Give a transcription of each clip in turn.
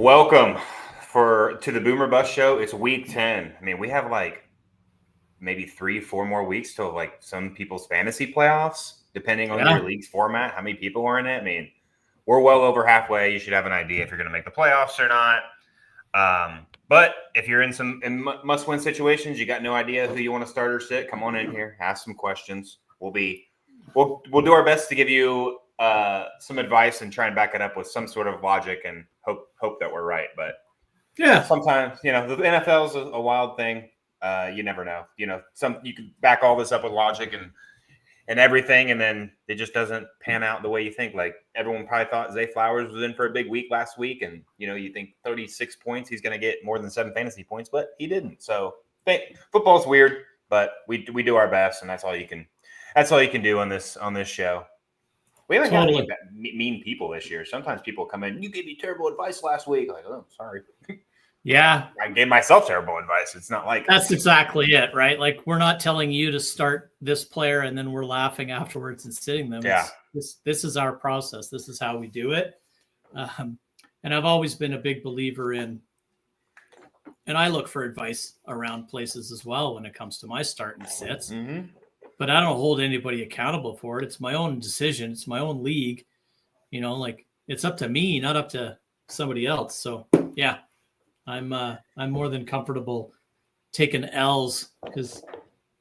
Welcome to the Boomer Bust Show. It's week 10. I mean, we have like maybe 3-4 more weeks till like some people's fantasy playoffs, depending on your league's format, how many people are in it. I mean, we're well over halfway. You should have an idea if you're going to make the playoffs or not. But if you're in must-win situations, you got no idea who you want to start or sit, come on in here, ask some questions. We'll do our best to give you some advice and try and back it up with some sort of logic and hope that we're right. But yeah, sometimes, the NFL is a wild thing. You never know. You can back all this up with logic and everything, and then it just doesn't pan out the way you think. Like everyone probably thought Zay Flowers was in for a big week last week, and you think 36 points, he's going to get more than 7 fantasy points, but he didn't. So football's weird, but we do our best, and that's all you can do on this show. We haven't got any mean people this year. Sometimes people come in, you gave me terrible advice last week. Like, oh, sorry. Yeah. I gave myself terrible advice. It's not like that's exactly it, right? Like we're not telling you to start this player and then we're laughing afterwards and sitting them. Yeah. This is our process. This is how we do it. And I've always been a big believer in, and I look for advice around places as well when it comes to my start and sits. Mm-hmm. But I don't hold anybody accountable for it. It's my own decision. It's my own league. Like it's up to me, not up to somebody else. So yeah, I'm more than comfortable taking L's because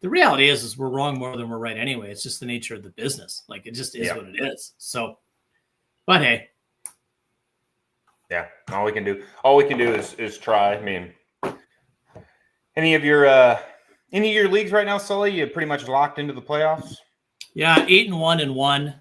the reality is we're wrong more than we're right anyway. It's just the nature of the business. Like it just is what it is. So, but hey. Yeah, all we can do is try. I mean, any of your leagues right now, Sully, you pretty much locked into the playoffs? Yeah, 8-1-1,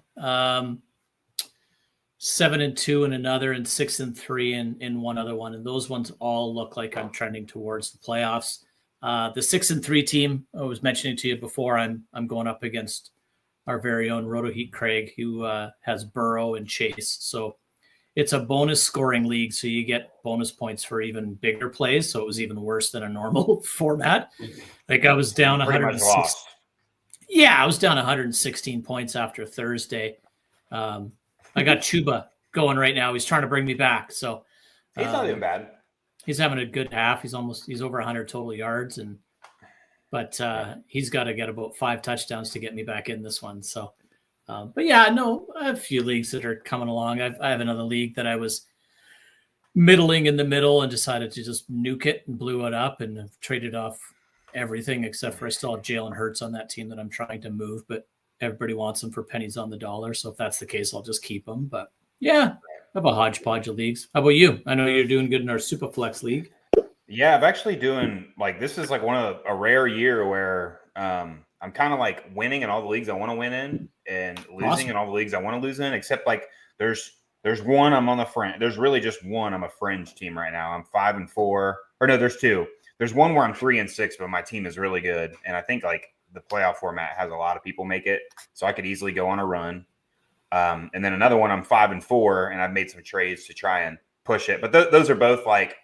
7-2 in another, and 6-3 in one other one. And those ones all look like I'm trending towards the playoffs. The 6-3 team I was mentioning to you before, I'm going up against our very own RotoHeat Craig, who has Burrow and Chase. So it's a bonus scoring league, so you get bonus points for even bigger plays. So it was even worse than a normal format. Like I was down 116. Yeah, I was down 116 points after Thursday. I got Chuba going right now. He's trying to bring me back. So he's not even bad. He's having a good half. He's over 100 total yards, but he's got to get about 5 touchdowns to get me back in this one. So. But yeah, no, I have a few leagues that are coming along. I have another league that I was middling in the middle and decided to just nuke it and blew it up and have traded off everything except for I still have Jalen Hurts on that team that I'm trying to move, but everybody wants him for pennies on the dollar. So if that's the case, I'll just keep him. But yeah, I have a hodgepodge of leagues. How about you? I know you're doing good in our Superflex league. Yeah, I'm actually doing this is like a rare year where I'm kind of like winning in all the leagues I want to win in and losing in all the leagues I want to lose in, except like there's one I'm on the fringe. There's really just one I'm a fringe team right now. I'm 5-4. Or no, there's 2. There's one where I'm 3-6, but my team is really good. And I think like the playoff format has a lot of people make it. So I could easily go on a run. And then another one I'm 5-4, and I've made some trades to try and push it. But those are both like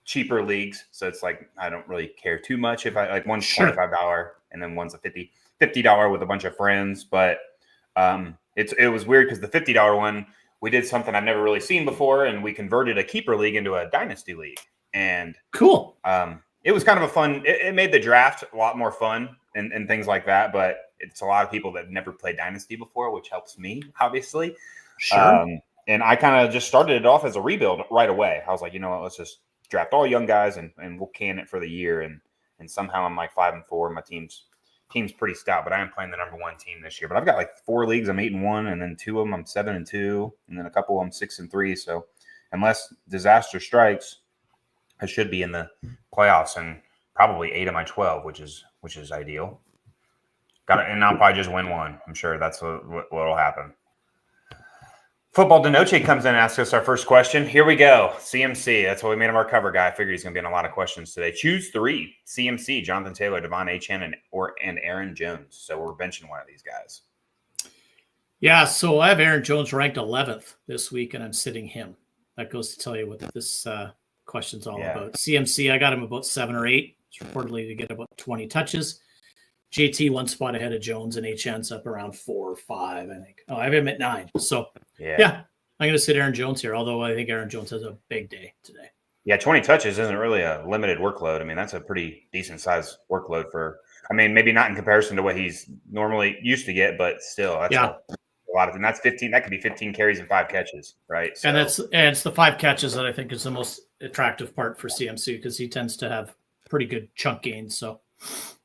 cheaper leagues. So it's like I don't really care too much if I like one's $25 and then one's a $50 with a bunch of friends. But it was weird because the $50 one, we did something I've never really seen before, and we converted a keeper league into a dynasty league. And cool. It was kind of a fun. It made the draft a lot more fun and things like that. But it's a lot of people that never played dynasty before, which helps me obviously. Sure. And I kind of just started it off as a rebuild right away. I was like, you know what, let's just draft all young guys and we'll can it for the year. And somehow I'm like 5-4. My team's pretty stout, but I am playing the number 1 team this year. But I've got like 4 leagues I'm 8-1, and then 2 of them I'm 7-2, and then a couple of them 6-3. So unless disaster strikes, I should be in the playoffs and probably 8 of my 12, which is ideal. And I'll probably just win one. I'm sure that's what'll happen. Football Denoche comes in and asks us our first question. Here we go. CMC. That's what we made him our cover guy. I figured he's going to be in a lot of questions today. Choose 3. CMC, Jonathan Taylor, Devon Achane, and Aaron Jones. So we're benching one of these guys. Yeah, so I have Aaron Jones ranked 11th this week, and I'm sitting him. That goes to tell you what this question's all about. CMC, I got him about 7 or 8. He's reportedly to get about 20 touches. JT 1 spot ahead of Jones, and HN's up around 4 or 5, I think. Oh, I have him at 9. So, yeah, I'm going to sit Aaron Jones here, although I think Aaron Jones has a big day today. Yeah, 20 touches isn't really a limited workload. I mean, that's a pretty decent size workload for. I mean, maybe not in comparison to what he's normally used to get, but still, that's a lot of. And that's 15. That could be 15 carries and 5 catches, right? So, and it's the 5 catches that I think is the most attractive part for CMC because he tends to have pretty good chunk gains. So.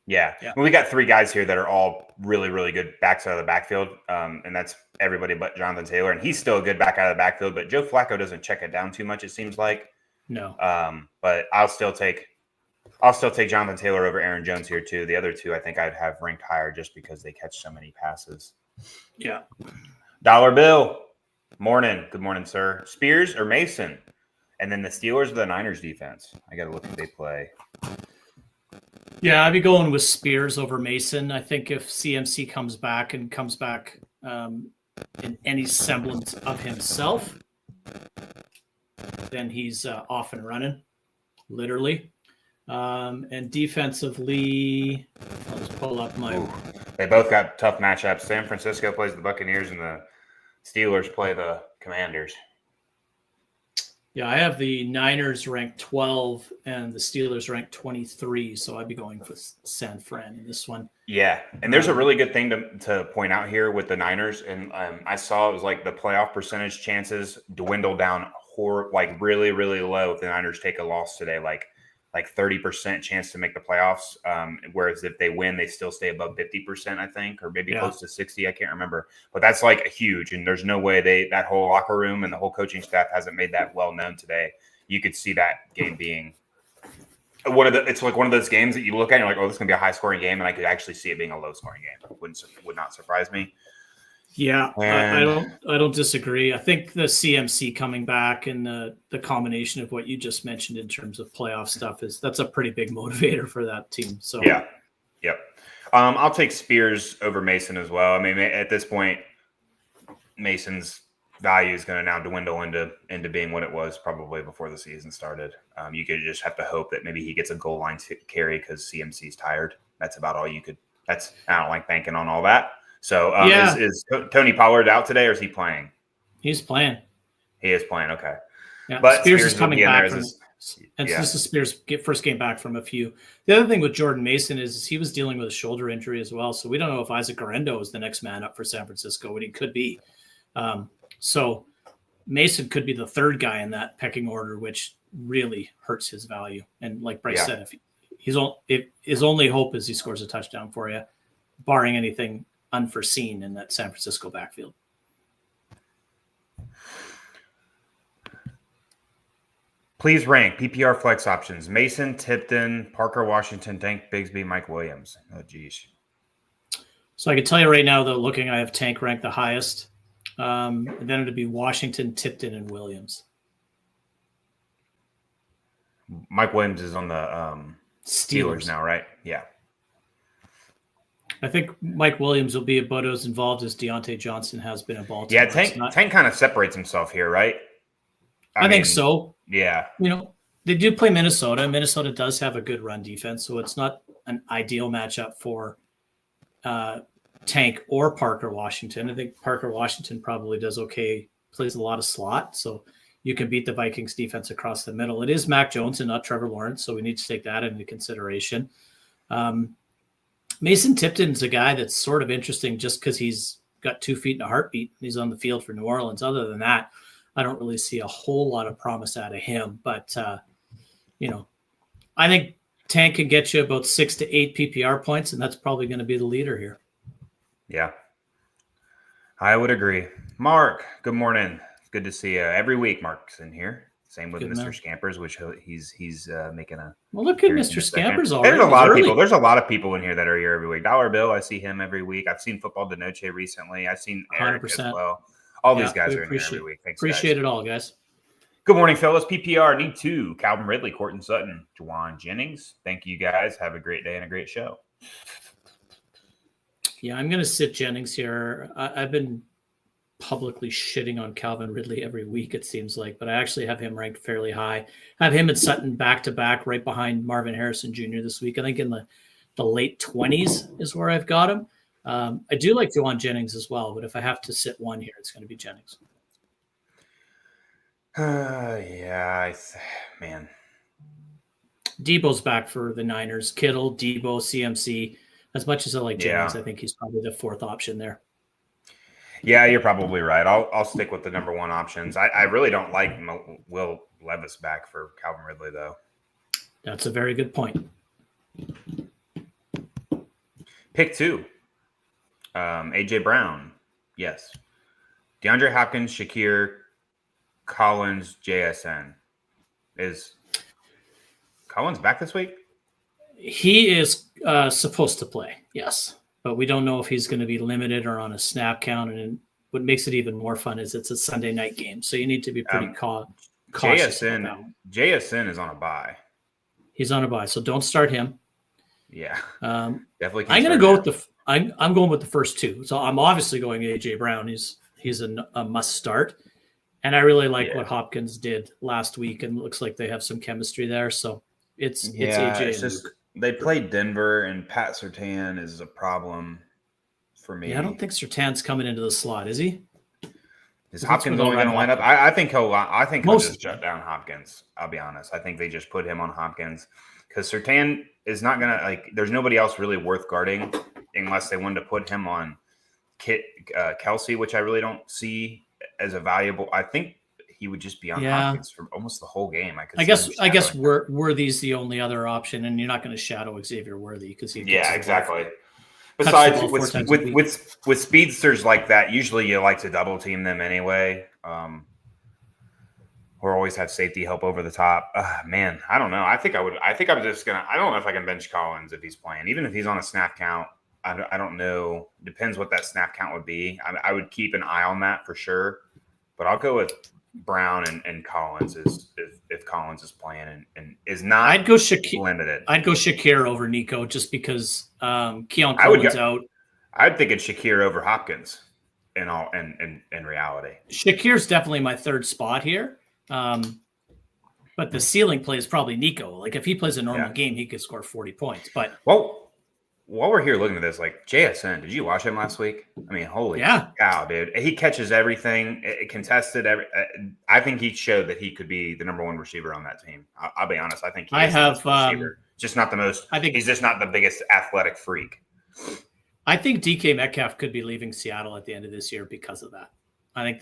Yeah. Well, we got 3 guys here that are all really, really good backs out of the backfield, and that's everybody but Jonathan Taylor, and he's still a good back out of the backfield. But Joe Flacco doesn't check it down too much, it seems like. No. But I'll still take Jonathan Taylor over Aaron Jones here too. The other 2 I think I'd have ranked higher just because they catch so many passes. Yeah. Dollar Bill, morning. Good morning, sir. Spears or Mason, and then the Steelers or the Niners defense. I got to look who they play. Yeah, I'd be going with Spears over Mason. I think if CMC comes back in any semblance of himself, then he's off and running, literally. And defensively, I'll just pull up my. Ooh, they both got tough matchups. San Francisco plays the Buccaneers, and the Steelers play the Commanders. Yeah, I have the Niners ranked 12 and the Steelers ranked 23, so I'd be going for San Fran in this one. Yeah, and there's a really good thing to point out here with the Niners, and I saw it was like the playoff percentage chances dwindle down really, really low if the Niners take a loss today, like 30% chance to make the playoffs, whereas if they win, they still stay above 50%, I think, or maybe close to 60. I can't remember, but that's like a huge, and there's no way that whole locker room and the whole coaching staff hasn't made that well known today. You could see that game being it's like one of those games that you look at and you're like, oh, this is going to be a high scoring game. And I could actually see it being a low scoring game. Would not surprise me. Yeah, I don't disagree. I think the CMC coming back and the combination of what you just mentioned in terms of playoff stuff that's a pretty big motivator for that team. So yeah, yep. I'll take Spears over Mason as well. I mean, at this point, Mason's value is going to now dwindle into being what it was probably before the season started. You could just have to hope that maybe he gets a goal line carry because CMC's tired. That's about all you could. I don't like banking on all that. So is Tony Pollard out today, or is he playing? He's playing. He is playing. Okay. Yeah, but Spears is coming back. This is Spears' first game back from a few. The other thing with Jordan Mason is he was dealing with a shoulder injury as well. So we don't know if Isaac Guerrero is the next man up for San Francisco, what he could be. So Mason could be the third guy in that pecking order, which really hurts his value. And like Bryce said, if his only hope is he scores a touchdown for you, barring anything unforeseen in that San Francisco backfield. Please rank PPR flex options: Mason, Tipton, Parker Washington, Tank Bigsby, Mike Williams. Oh, geez. So I can tell you right now, though, looking, I have Tank ranked the highest. And then it'd be Washington, Tipton, and Williams. Mike Williams is on the Steelers now, right? Yeah. I think Mike Williams will be about as involved as Deontay Johnson has been in Baltimore. Yeah, Tank kind of separates himself here, right? I think so. Yeah. They do play Minnesota. Minnesota does have a good run defense, so it's not an ideal matchup for Tank or Parker Washington. I think Parker Washington probably does okay, plays a lot of slot, so you can beat the Vikings defense across the middle. It is Mac Jones and not Trevor Lawrence, so we need to take that into consideration. Mason Tipton's a guy that's sort of interesting just because he's got 2 feet and a heartbeat. He's on the field for New Orleans. Other than that, I don't really see a whole lot of promise out of him. But, I think Tank can get you about 6 to 8 PPR points, and that's probably going to be the leader here. Yeah, I would agree. Mark, good morning. It's good to see you. Every week, Mark's in here. Same with Mr. Scampers, which he's making a. Well, look at Mr. Scampers already. There's a lot of people. There's a lot of people in here that are here every week. Dollar Bill, I see him every week. I've seen Football de Noche recently. I've seen Eric 100%. As well. All these guys are in here every week. Thanks, appreciate guys. It all, guys. Good morning, fellas. PPR need 2. Calvin Ridley, Cortland Sutton, Juwan Jennings. Thank you, guys. Have a great day and a great show. Yeah, I'm going to sit Jennings here. I've been publicly shitting on Calvin Ridley every week, it seems like, but I actually have him ranked fairly high. I have him and Sutton back-to-back right behind Marvin Harrison Jr. this week. I think in the late 20s is where I've got him. I do like Juwan Jennings as well, but if I have to sit one here, it's going to be Jennings. Man. Debo's back for the Niners. Kittle, Debo, CMC. As much as I like Jennings, I think he's probably the fourth option there. Yeah, you're probably right. I'll stick with the number one options. I really don't like Will Levis back for Calvin Ridley, though. That's a very good point. Pick 2. A.J. Brown. Yes. DeAndre Hopkins, Shakir, Collins, JSN. Is Collins back this week? He is supposed to play, yes. But we don't know if he's going to be limited or on a snap count. And what makes it even more fun is it's a Sunday night game. So you need to be pretty cautious. JSN is on a bye. He's on a bye, so don't start him. Yeah. Definitely. I'm going to go with I'm going with the first 2. So I'm obviously going A.J. Brown. He's a must start. And I really like what Hopkins did last week, and it looks like they have some chemistry there. So it's AJ. It's just they played Denver, and Pat Surtain is a problem for me. Yeah, I don't think Surtain's coming into the slot, is he? Is Hopkins only going to line up? I think he'll just shut down Hopkins. I'll be honest. I think they just put him on Hopkins because Surtain is not going to there's nobody else really worth guarding unless they wanted to put him on Kelsey, which I really don't see as a valuable. I think he would just be on Hopkins for almost the whole game. I guess Worthy's the only other option, and you're not going to shadow Xavier Worthy because he exactly. Besides, with speedsters like that, usually you like to double team them anyway, or always have safety help over the top. Man, I don't know. I think I'm just gonna. I don't know if I can bench Collins if he's playing, even if he's on a snap count. I don't know. Depends what that snap count would be. I would keep an eye on that for sure. But I'll go with Brown and Collins if Collins is playing and is not. I'd go Shakir limited. I'd go Shakir over Nico just because Keon Coleman's out. I'd think it's Shakir over Hopkins in reality. Shakir's definitely my third spot here. But the ceiling play is probably Nico. Like if he plays a normal game, he could score 40 points. But while we're here looking at this, like JSN, did you watch him last week? I mean, holy cow, dude! He catches everything, contested every. I think he showed that he could be the number one receiver on that team. I'll be honest. I think just not the most. I think he's just not the biggest athletic freak. I think DK Metcalf could be leaving Seattle at the end of this year because of that. I think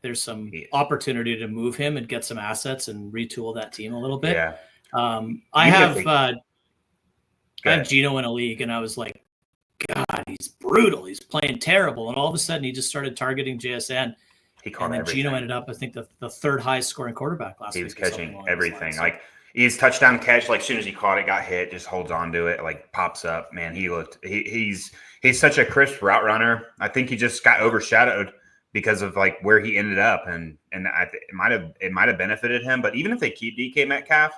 there's some opportunity to move him and get some assets and retool that team a little bit. Yeah. I have Gino in a league, and I was like, God, he's brutal. He's playing terrible. And all of a sudden, he just started targeting JSN. He caught everything. Gino ended up, I think, the third highest scoring quarterback last week. He was catching everything. Like he's touchdown catch. Like as soon as he caught it, got hit, just holds on to it, like pops up. Man, he's such a crisp route runner. I think he just got overshadowed because of like where he ended up, and it might have benefited him. But even if they keep DK Metcalf,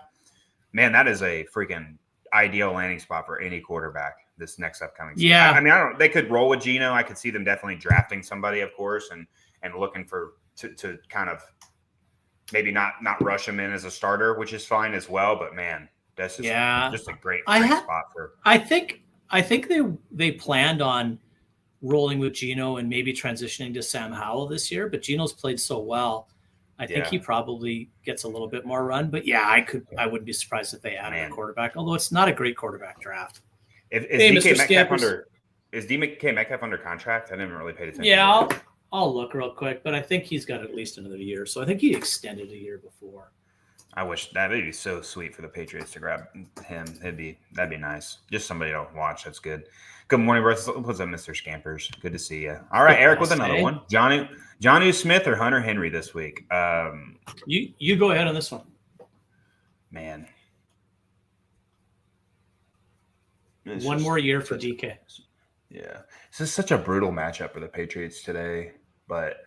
man, that is a freaking ideal landing spot for any quarterback this next upcoming season. Yeah. I mean, they could roll with Gino. I could see them definitely drafting somebody, of course, and looking to kind of maybe not rush him in as a starter, which is fine as well. But man, that's just a great spot for. I think they planned on rolling with Gino and maybe transitioning to Sam Howell this year, but Gino's played so well. I think he probably gets a little bit more run, but I wouldn't be surprised if they added a quarterback, although it's not a great quarterback draft. Is DK Metcalf under contract? I didn't really pay attention. Yeah, I'll look real quick, but I think he's got at least another year. So I think he extended a year before. I wish that would be so sweet for the Patriots to grab him. That'd be nice. Just somebody to watch. That's good. Good morning, Russ. What's up, Mr. Scampers? Good to see you. All right, Eric with another one. Johnny Smith or Hunter Henry this week? You go ahead on this one. Man. One more year for DK. Yeah. This is such a brutal matchup for the Patriots today, but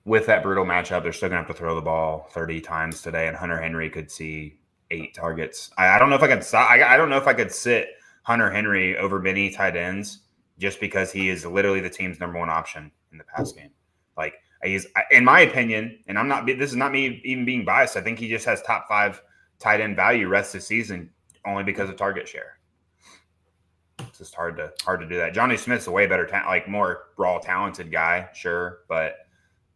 with that brutal matchup, they're still going to have to throw the ball 30 times today, and Hunter Henry could see 8 targets. I don't know if I could sit Hunter Henry over many tight ends just because he is literally the team's number one option in the pass game. Like he's, in my opinion, and this is not me even being biased. I think he just has top 5 tight end value rest of the season only because of target share. It's just hard to do that. Johnny Smith's a way better, more raw talented guy, sure, but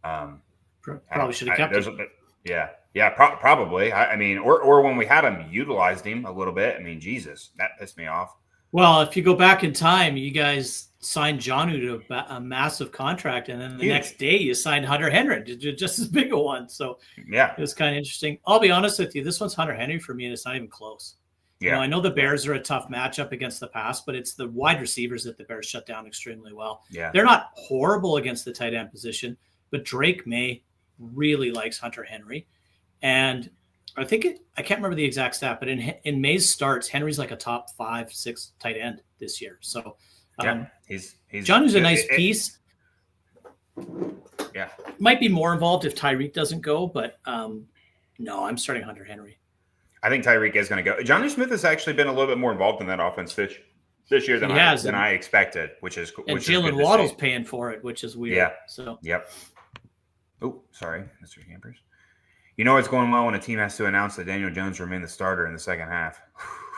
probably should have kept him. Yeah, probably. I mean, or when we had him, utilized him a little bit. I mean, Jesus, that pissed me off. Well, if you go back in time, you guys signed Jonnu to a massive contract, and then the next day you signed Hunter Henry, just as big a one. So yeah, it was kind of interesting. I'll be honest with you, this one's Hunter Henry for me, and it's not even close. Yeah. You know, I know the Bears are a tough matchup against the pass, but it's the wide receivers that the Bears shut down extremely well. Yeah, they're not horrible against the tight end position, but Drake May really likes Hunter Henry, and I can't remember the exact stat, but in May's starts, Henry's like a top 5-6 tight end this year. So, he's Jonnu's a nice piece. Yeah, might be more involved if Tyreek doesn't go, but no, I'm starting Hunter Henry. I think Tyreek is going to go. Jonnu Smith has actually been a little bit more involved in that offense this year than I expected, which is and Jalen Waddle's paying for it, which is weird. Yeah. So Oh, sorry, Mr. Campers. You know what's going well when a team has to announce that Daniel Jones remained the starter in the second half.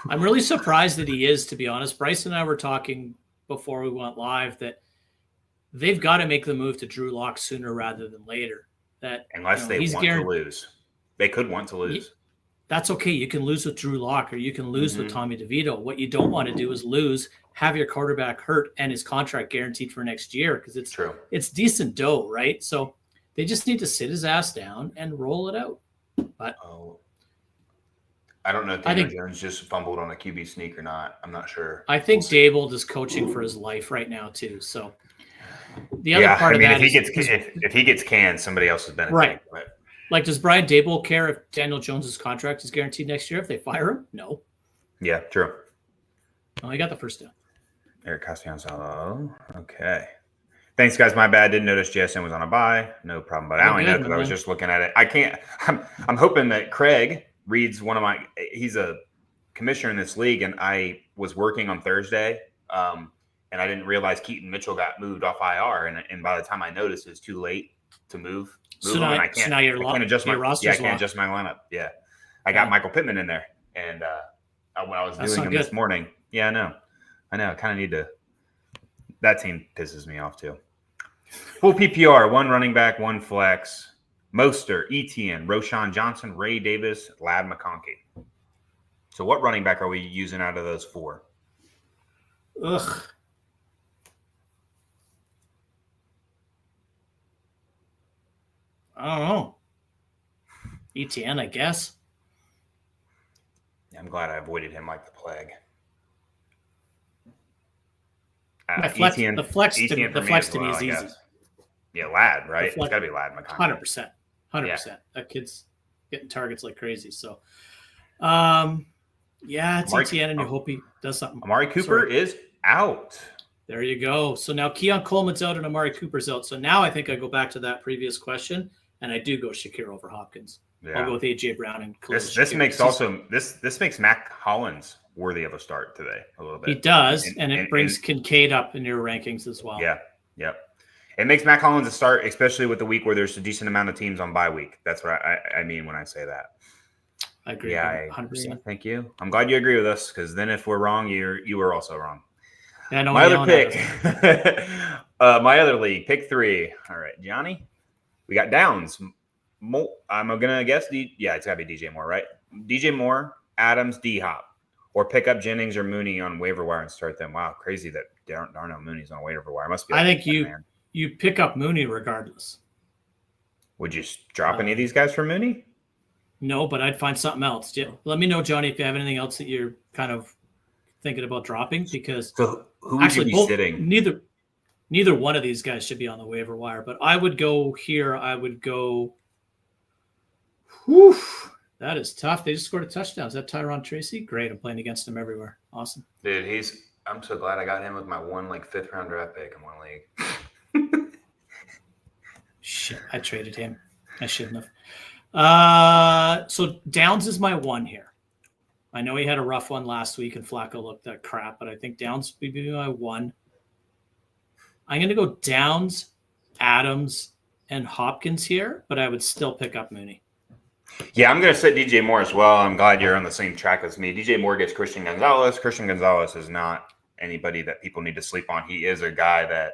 I'm really surprised that he is, to be honest. Bryce and I were talking before we went live that they've got to make the move to Drew Lock sooner rather than later. That unless they want to lose, they could want to lose. That's okay. You can lose with Drew Lock or you can lose with Tommy DeVito. What you don't want to do is lose, have your quarterback hurt, and his contract guaranteed for next year because it's true. It's decent dough, right? So they just need to sit his ass down and roll it out. But I don't know if Daniel Jones just fumbled on a QB sneak or not. I'm not sure. I think Dable is coaching for his life right now too. So the other part of that if he gets canned, somebody else has been right. Like, does Brian Dable care if Daniel Jones's contract is guaranteed next year if they fire him? No. Yeah, true. Oh, I got the first down. Eric Castellanos. Okay. Thanks, guys. My bad. Didn't notice JSN was on a bye. No problem. But I only know because I was just looking at it. I can't. I'm hoping that Craig reads one of my. He's a commissioner in this league, and I was working on Thursday, and I didn't realize Keaton Mitchell got moved off IR, and by the time I noticed, it was too late to move. So now, I can't adjust my lineup. Yeah, I got Michael Pittman in there, and when I was doing him this morning, I know. I kind of need to. That team pisses me off too. Full PPR, 1 running back, 1 flex. Mostert, Etienne, Roshan Johnson, Ray Davis, Lad McConkey. So what running back are we using out of those 4? Ugh. I don't know. Etienne, I guess. I'm glad I avoided him like the plague. The flex to me is easy. Yeah, Lad, right? It's got to be Lad McConkey. 100%. 100%. That kid's getting targets like crazy. So, it's Etienne, and you hope he does something. Amari Cooper is out. There you go. So now Keon Coleman's out and Amari Cooper's out. So now I think I go back to that previous question, and I do go Shakir over Hopkins. Yeah. I'll go with A.J. Brown and this makes Mac Hollins worthy of a start today a little bit. He does, and it brings Kincaid up in your rankings as well. Yeah, yep. It makes Mac Hollins a start, especially with the week where there's a decent amount of teams on bye week. That's what I mean when I say that. I agree. Yeah, 100%. Thank you. I'm glad you agree with us because then if we're wrong, you were also wrong. Yeah, my other pick, my other league, pick 3. All right, Johnny, we got Downs. I'm gonna guess it's gotta be DJ Moore, right? DJ Moore, Adams, D-Hop. Or pick up Jennings or Mooney on waiver wire and start them. Wow, crazy that Darnell Mooney's on waiver wire. Must be. I think you pick up Mooney regardless. Would you drop any of these guys for Mooney? No, but I'd find something else. Let me know, Johnny, if you have anything else that you're kind of thinking about dropping. Because who would you be sitting? Neither one of these guys should be on the waiver wire. But I would go here. I would go. Whew. That is tough. They just scored a touchdown. Is that Tyron Tracy? Great. I'm playing against him everywhere. Awesome. Dude, I'm so glad I got him with my 5th round draft pick in one league. Shit, I traded him. I shouldn't have. So Downs is my 1 here. I know he had a rough one last week and Flacco looked that crap, but I think Downs would be my 1. I'm going to go Downs, Adams, and Hopkins here, but I would still pick up Mooney. Yeah, I'm going to sit DJ Moore as well. I'm glad you're on the same track as me. DJ Moore gets Christian Gonzalez. Christian Gonzalez is not anybody that people need to sleep on. He is a guy that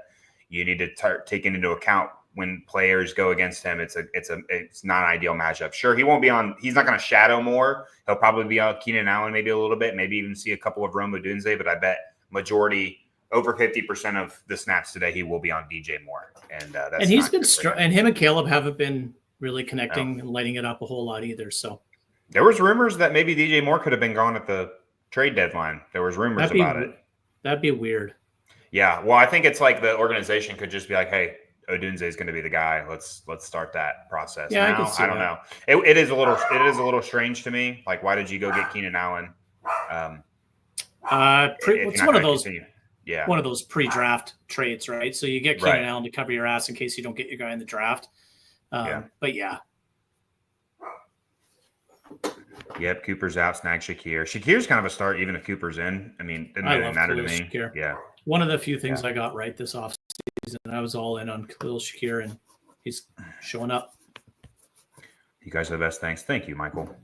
you need to take into account when players go against him, it's not an ideal matchup. Sure, he won't be on. He's not going to shadow more. He'll probably be on Keenan Allen maybe a little bit, maybe even see a couple of Rome Odunze. But I bet majority over 50% of the snaps today he will be on DJ Moore, and he's been strong. And him and Caleb haven't been really connecting and lighting it up a whole lot either. So there was rumors that maybe DJ Moore could have been gone at the trade deadline. There was rumors about it. That'd be weird. Yeah, well, I think it's like the organization could just be like, "Hey, Odunze is going to be the guy. Let's start that process." Yeah, now, I don't know. It is a little strange to me. Like, why did you go get Keenan Allen? It's one of those. Continue. Yeah, one of those pre-draft trades, right? So you get Keenan Allen to cover your ass in case you don't get your guy in the draft. But yeah. Yep, Cooper's out. Snag Shakir. Shakir's kind of a start, even if Cooper's in. I mean, it doesn't really matter to me. Shakir. Yeah. One of the few things I got right this offseason. I was all in on Khalil Shakir, and he's showing up. You guys are the best. Thank you, Michael.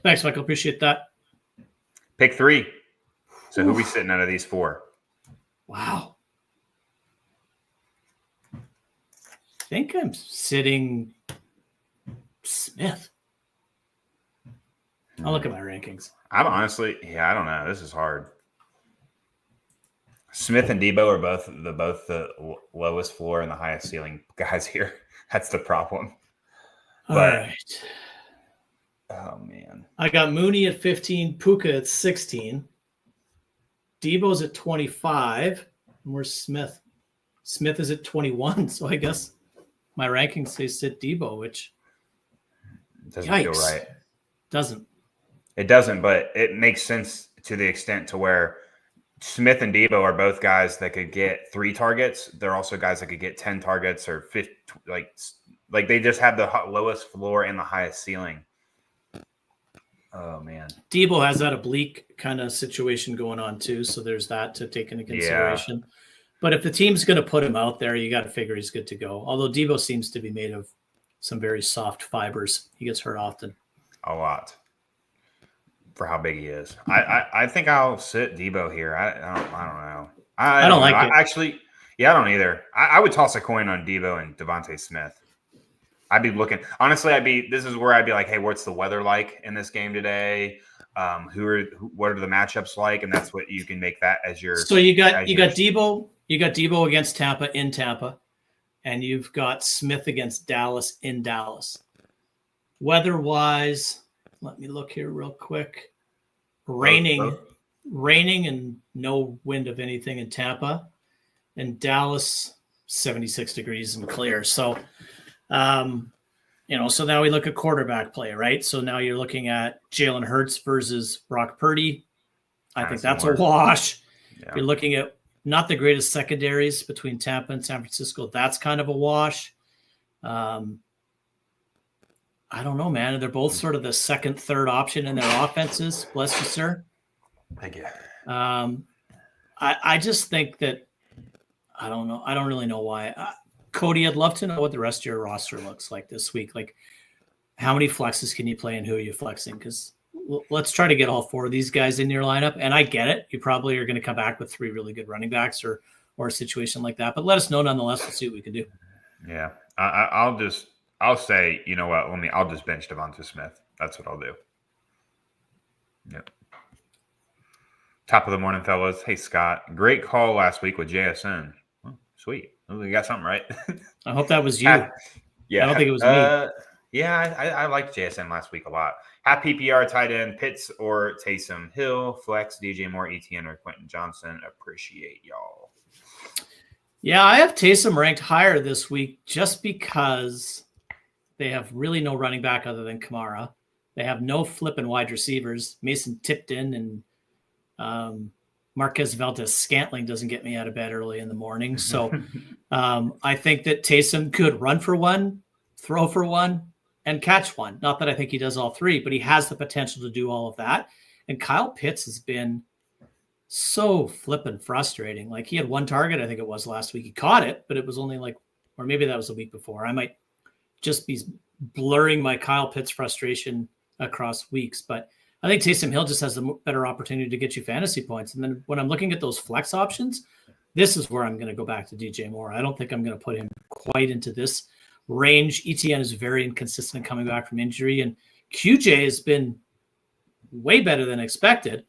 Thanks, Michael. Appreciate that. Pick 3. So who are we sitting out of these 4? Wow. I think I'm sitting Smith. I'll look at my rankings. I'm honestly, I don't know. This is hard. Smith and Debo are both the lowest floor and the highest ceiling guys here. That's the problem. All right. Oh, man. I got Mooney at 15, Puka at 16. Debo's at 25. And where's Smith? Smith is at 21. So I guess my rankings say sit Debo, which doesn't feel right. Doesn't. It doesn't, but it makes sense to the extent to where Smith and Debo are both guys that could get 3 targets. They're also guys that could get 10 targets or 50. Like they just have the lowest floor and the highest ceiling. Oh, man. Debo has that oblique kind of situation going on too, so there's that to take into consideration. Yeah. But if the team's going to put him out there, you got to figure he's good to go. Although Debo seems to be made of some very soft fibers. He gets hurt often. A lot. For how big he is. I think I'll sit Debo here. I don't know. I don't like it. Actually, I don't either. I would toss a coin on Debo and Devontae Smith. I'd be looking. Honestly, this is where I'd be like, hey, what's the weather like in this game today? What are the matchups like? And that's what you can make that as your. So you got Debo. You got Debo against Tampa in Tampa, and you've got Smith against Dallas in Dallas. Weather-wise, let me look here real quick. Raining and no wind of anything in Tampa, and Dallas 76 degrees and clear. So, so now we look at quarterback play, right? So now you're looking at Jalen Hurts versus Brock Purdy. I think that's a wash. Yeah. You're looking at not the greatest secondaries between Tampa and San Francisco. That's kind of a wash. I don't know, man. They're both sort of the second, third option in their offenses. Bless you, sir. Thank you. I just think that I don't know. I don't really know why. Cody, I'd love to know what the rest of your roster looks like this week. Like, how many flexes can you play and who are you flexing? Because let's try to get all 4 of these guys in your lineup. And I get it. You probably are going to come back with 3 really good running backs or a situation like that. But let us know nonetheless. We'll see what we can do. Yeah, I'll say, you know what? I'll just bench Devonta Smith. That's what I'll do. Yep. Top of the morning, fellas. Hey, Scott. Great call last week with JSN. Oh, sweet. We got something right. I hope that was you. Yeah. I don't think it was me. Yeah, I liked JSN last week a lot. Half PPR tight end, Pitts or Taysom Hill, flex, DJ Moore, ETN, or Quentin Johnson. Appreciate y'all. Yeah, I have Taysom ranked higher this week just because they have really no running back other than Kamara. They have no flipping wide receivers. Mason Tipton and Marquez Valdes-Scantling doesn't get me out of bed early in the morning. So I think that Taysom could run for 1, throw for 1, and catch 1. Not that I think he does all 3, but he has the potential to do all of that. And Kyle Pitts has been so flippin' frustrating. Like, he had 1 target, I think it was last week. He caught it, but it was only or maybe that was the week before. I might just be blurring my Kyle Pitts frustration across weeks, but I think Taysom Hill just has a better opportunity to get you fantasy points. And then when I'm looking at those flex options, this is where I'm going to go back to DJ Moore. I don't think I'm going to put him quite into this range. ETN is very inconsistent coming back from injury, and QJ has been way better than expected,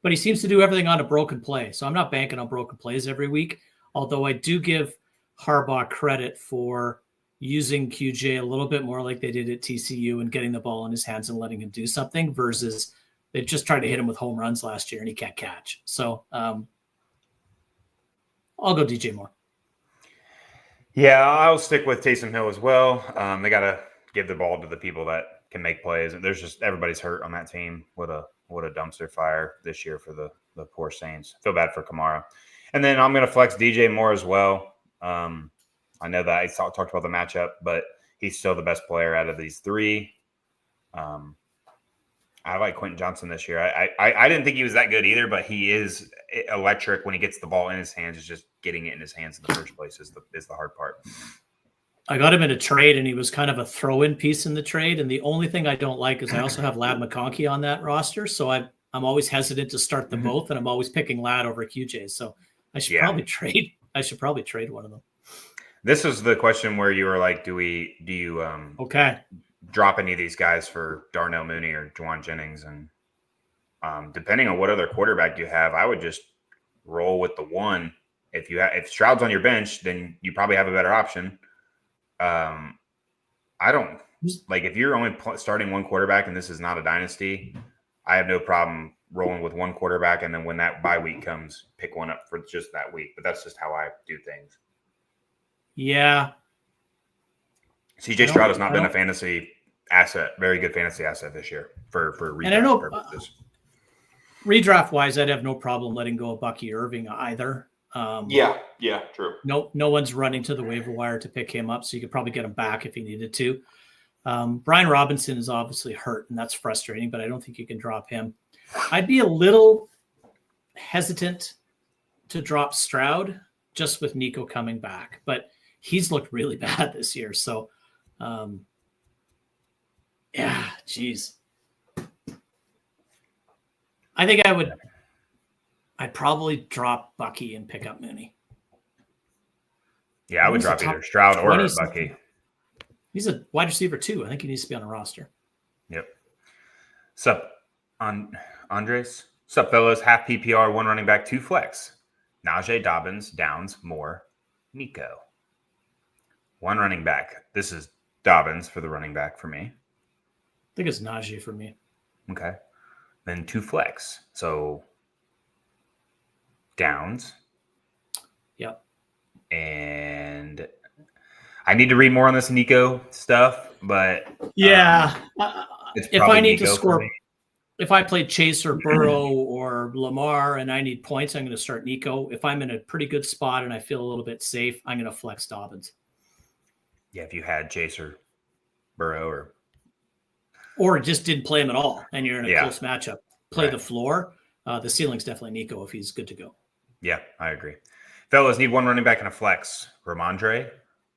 but he seems to do everything on a broken play. So I'm not banking on broken plays every week, although I do give Harbaugh credit for using QJ a little bit more like they did at TCU and getting the ball in his hands and letting him do something versus they just tried to hit him with home runs last year and he can't catch. So I'll go DJ Moore. Yeah, I'll stick with Taysom Hill as well. They got to give the ball to the people that can make plays. And there's just everybody's hurt on that team. What a dumpster fire this year for the poor Saints. Feel bad for Kamara. And then I'm going to flex DJ Moore as well. I know that I talked about the matchup, but he's still the best player out of these three. I like Quentin Johnson this year. I didn't think he was that good either, but he is electric when he gets the ball in his hands. It's just getting it in his hands in the first place is the hard part. I got him in a trade, and he was kind of a throw-in piece in the trade. And the only thing I don't like is I also have Ladd McConkey on that roster, so I'm always hesitant to start them both, and I'm always picking Ladd over QJ. So I should probably trade. I should probably trade one of them. This is the question where you were like, do you drop any of these guys for Darnell Mooney or Juwan Jennings? And depending on what other quarterback you have, I would just roll with the one. If Stroud's on your bench, then you probably have a better option. I don't like if you're only starting one quarterback and this is not a dynasty, I have no problem rolling with one quarterback. And then when that bye week comes, pick one up for just that week. But that's just how I do things. Yeah. CJ Stroud has not been a fantasy asset, very good fantasy asset this year for redraft and I know, purposes. Redraft wise, I'd have no problem letting go of Bucky Irving either. Yeah, true. No one's running to the waiver wire to pick him up, so you could probably get him back if you needed to. Brian Robinson is obviously hurt, and that's frustrating, but I don't think you can drop him. I'd be a little hesitant to drop Stroud just with Nico coming back, but he's looked really bad this year. So, yeah, geez. I think I'd probably drop Bucky and pick up Mooney. Yeah, I would drop either Stroud or Bucky. He's a wide receiver too. I think he needs to be on a roster. Yep. Sup, Andres? Sup, fellas? Half PPR, one running back, two flex. Najee, Dobbins, Downs, Moore, Nico. One running back. This is Dobbins for the running back for me. I think it's Najee for me. Okay. Then two flex. So Downs. Yep. And I need to read more on this Nico stuff, but yeah, if I need Nico to score, if I play Chase or Burrow or Lamar and I need points, I'm going to start Nico. If I'm in a pretty good spot and I feel a little bit safe, I'm going to flex Dobbins. Yeah, if you had Chase or Burrow or just didn't play him at all, and you're in a close matchup, play the floor. The ceiling's definitely Nico if he's good to go. Yeah, I agree. Fellas, need one running back and a flex. Ramondre,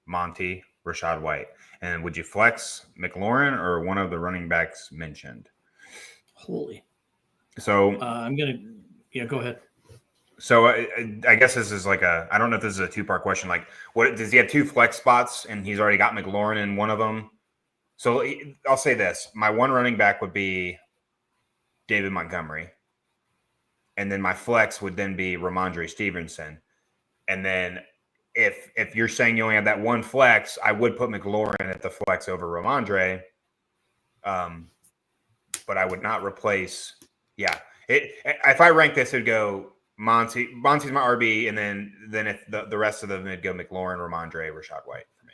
Monty, Rashad White. And would you flex McLaurin or one of the running backs mentioned? Holy. So I'm going to, go ahead. So I guess this is like I don't know if this is a two-part question. Like, what does he have two flex spots and he's already got McLaurin in one of them? So I'll say this. My one running back would be David Montgomery. And then my flex would then be Ramondre Stevenson. And then if you're saying you only have that one flex, I would put McLaurin at the flex over Ramondre. But I would not replace. Yeah. If I rank this, it would go Monty's my RB. And then if the rest of them would go McLaurin, Ramondre, Rashad White for me.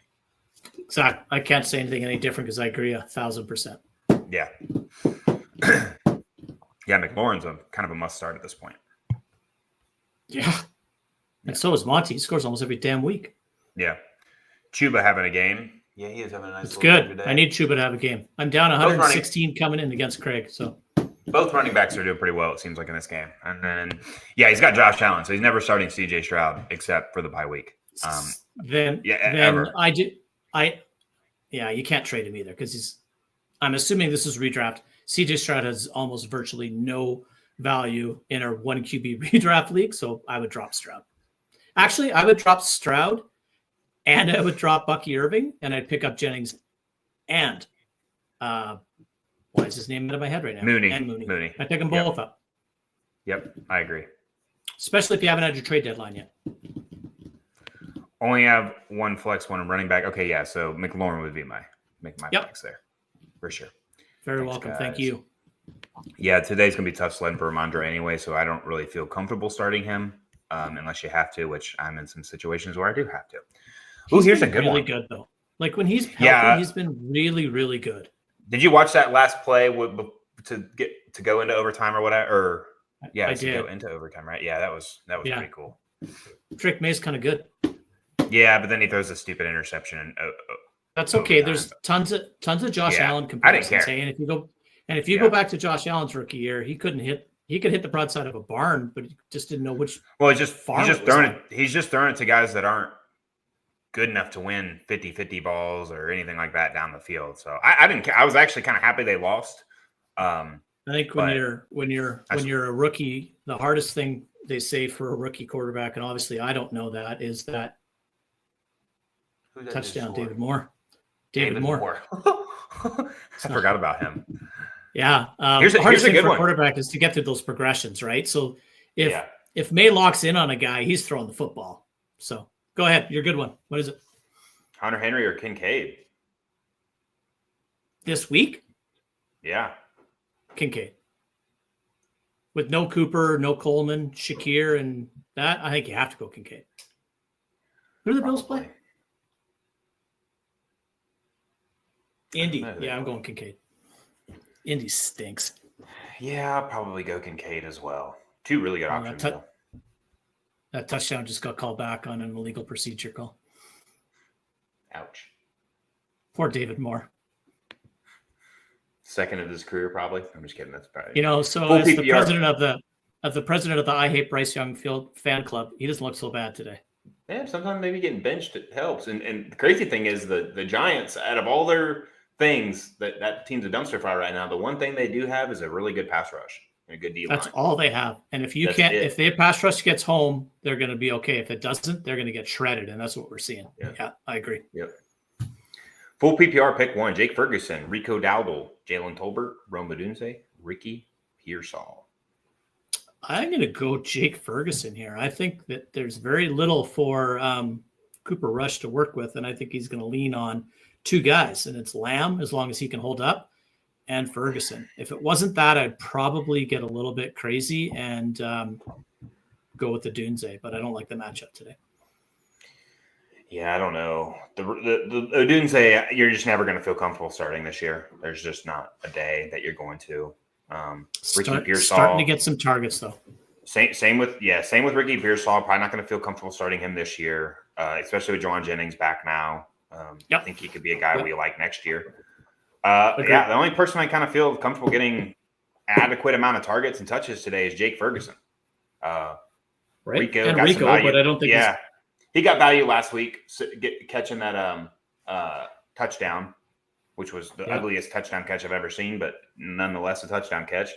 Exactly. I can't say anything any different because I agree 1,000%. Yeah. Yeah, McLaurin's kind of a must start at this point. Yeah. And so is Monty. He scores almost every damn week. Yeah. Chuba having a game. Yeah, he is having a nice It's good. I need Chuba to have a game. I'm down 116 coming in against Craig. So both running backs are doing pretty well, it seems like, in this game. And then, yeah, he's got Josh Allen, so he's never starting CJ Stroud except for the bye week. You can't trade him either because I'm assuming this is redraft. CJ Stroud has almost virtually no value in our 1 QB redraft league, so I would drop Stroud. Actually, I would drop Stroud And I would drop Bucky Irving, and I'd pick up Jennings and why is his name out of my head right now? Mooney. And Mooney. Mooney. I pick them both up. Yep, I agree. Especially if you haven't had your trade deadline yet. Only have one flex, one running back. Okay, yeah. So McLaurin would be my flex there for sure. Very welcome. Guys. Thank you. Yeah, today's gonna be tough sledding for Ramondre anyway, so I don't really feel comfortable starting him unless you have to, which I'm in some situations where I do have to. Oh, here's a good really one. Good though. Like when he's healthy, he's been really, really good. Did you watch that last play to go into overtime or whatever? Or I did. Go into overtime, right? Yeah, that was pretty cool. Drake May's kind of good. Yeah, but then he throws a stupid interception. That's okay. There's tons of Josh Allen comparisons. I didn't care. And if you go back to Josh Allen's rookie year, he could hit the broadside of a barn, but he just didn't know which. Well, he's just throwing it to guys that aren't good enough to win 50-50 balls or anything like that down the field. So I didn't care. I was actually kind of happy they lost. I think when you're a rookie, the hardest thing they say for a rookie quarterback, and obviously I don't know that, is that touchdown, David Moore. David Moore. I forgot about him. Yeah. Here's the hardest a thing good for a one. quarterback is to get through those progressions, right? So if May locks in on a guy, he's throwing the football. So go ahead. Your good one. What is it? Hunter Henry or Kincaid? This week? Yeah. Kincaid. With no Cooper, no Coleman, Shakir, and that, I think you have to go Kincaid. Who do the Bills play? Indy. Yeah, I'm going Kincaid. Indy stinks. Yeah, I'll probably go Kincaid as well. Two really good options. That touchdown just got called back on an illegal procedure call. Ouch. Poor David Moore. Second of his career, probably. I'm just kidding. That's probably so as the president of the I Hate Bryce Young Field fan club, he doesn't look so bad today. Yeah, sometimes maybe getting benched it helps. And the crazy thing is the Giants, out of all their things that team's a dumpster fire right now, the one thing they do have is a really good pass rush and a good D line. That's all they have. And if their pass rush gets home, they're going to be okay. If it doesn't, they're going to get shredded, and that's what we're seeing. Yeah, I agree. Yep. Full PPR pick one: Jake Ferguson, Rico Dowdle, Jalen Tolbert, Rome Odunze, Ricky Pearsall. I'm going to go Jake Ferguson here. I think that there's very little for Cooper Rush to work with, and I think he's going to lean on two guys, and it's Lamb, as long as he can hold up, and Ferguson. If it wasn't that, I'd probably get a little bit crazy and go with the Odunze, but I don't like the matchup today. Yeah, I don't know. The Odunze, you're just never going to feel comfortable starting this year. There's just not a day that you're going to. Ricky Pearsall starting to get some targets though. Same with Ricky Pearsall. Probably not going to feel comfortable starting him this year, especially with Juwan Jennings back now. I think he could be a guy we like next year. The only person I kind of feel comfortable getting adequate amount of targets and touches today is Jake Ferguson. Rico, but I don't think. Yeah, he got value last week catching that touchdown, which was the ugliest touchdown catch I've ever seen, but nonetheless a touchdown catch.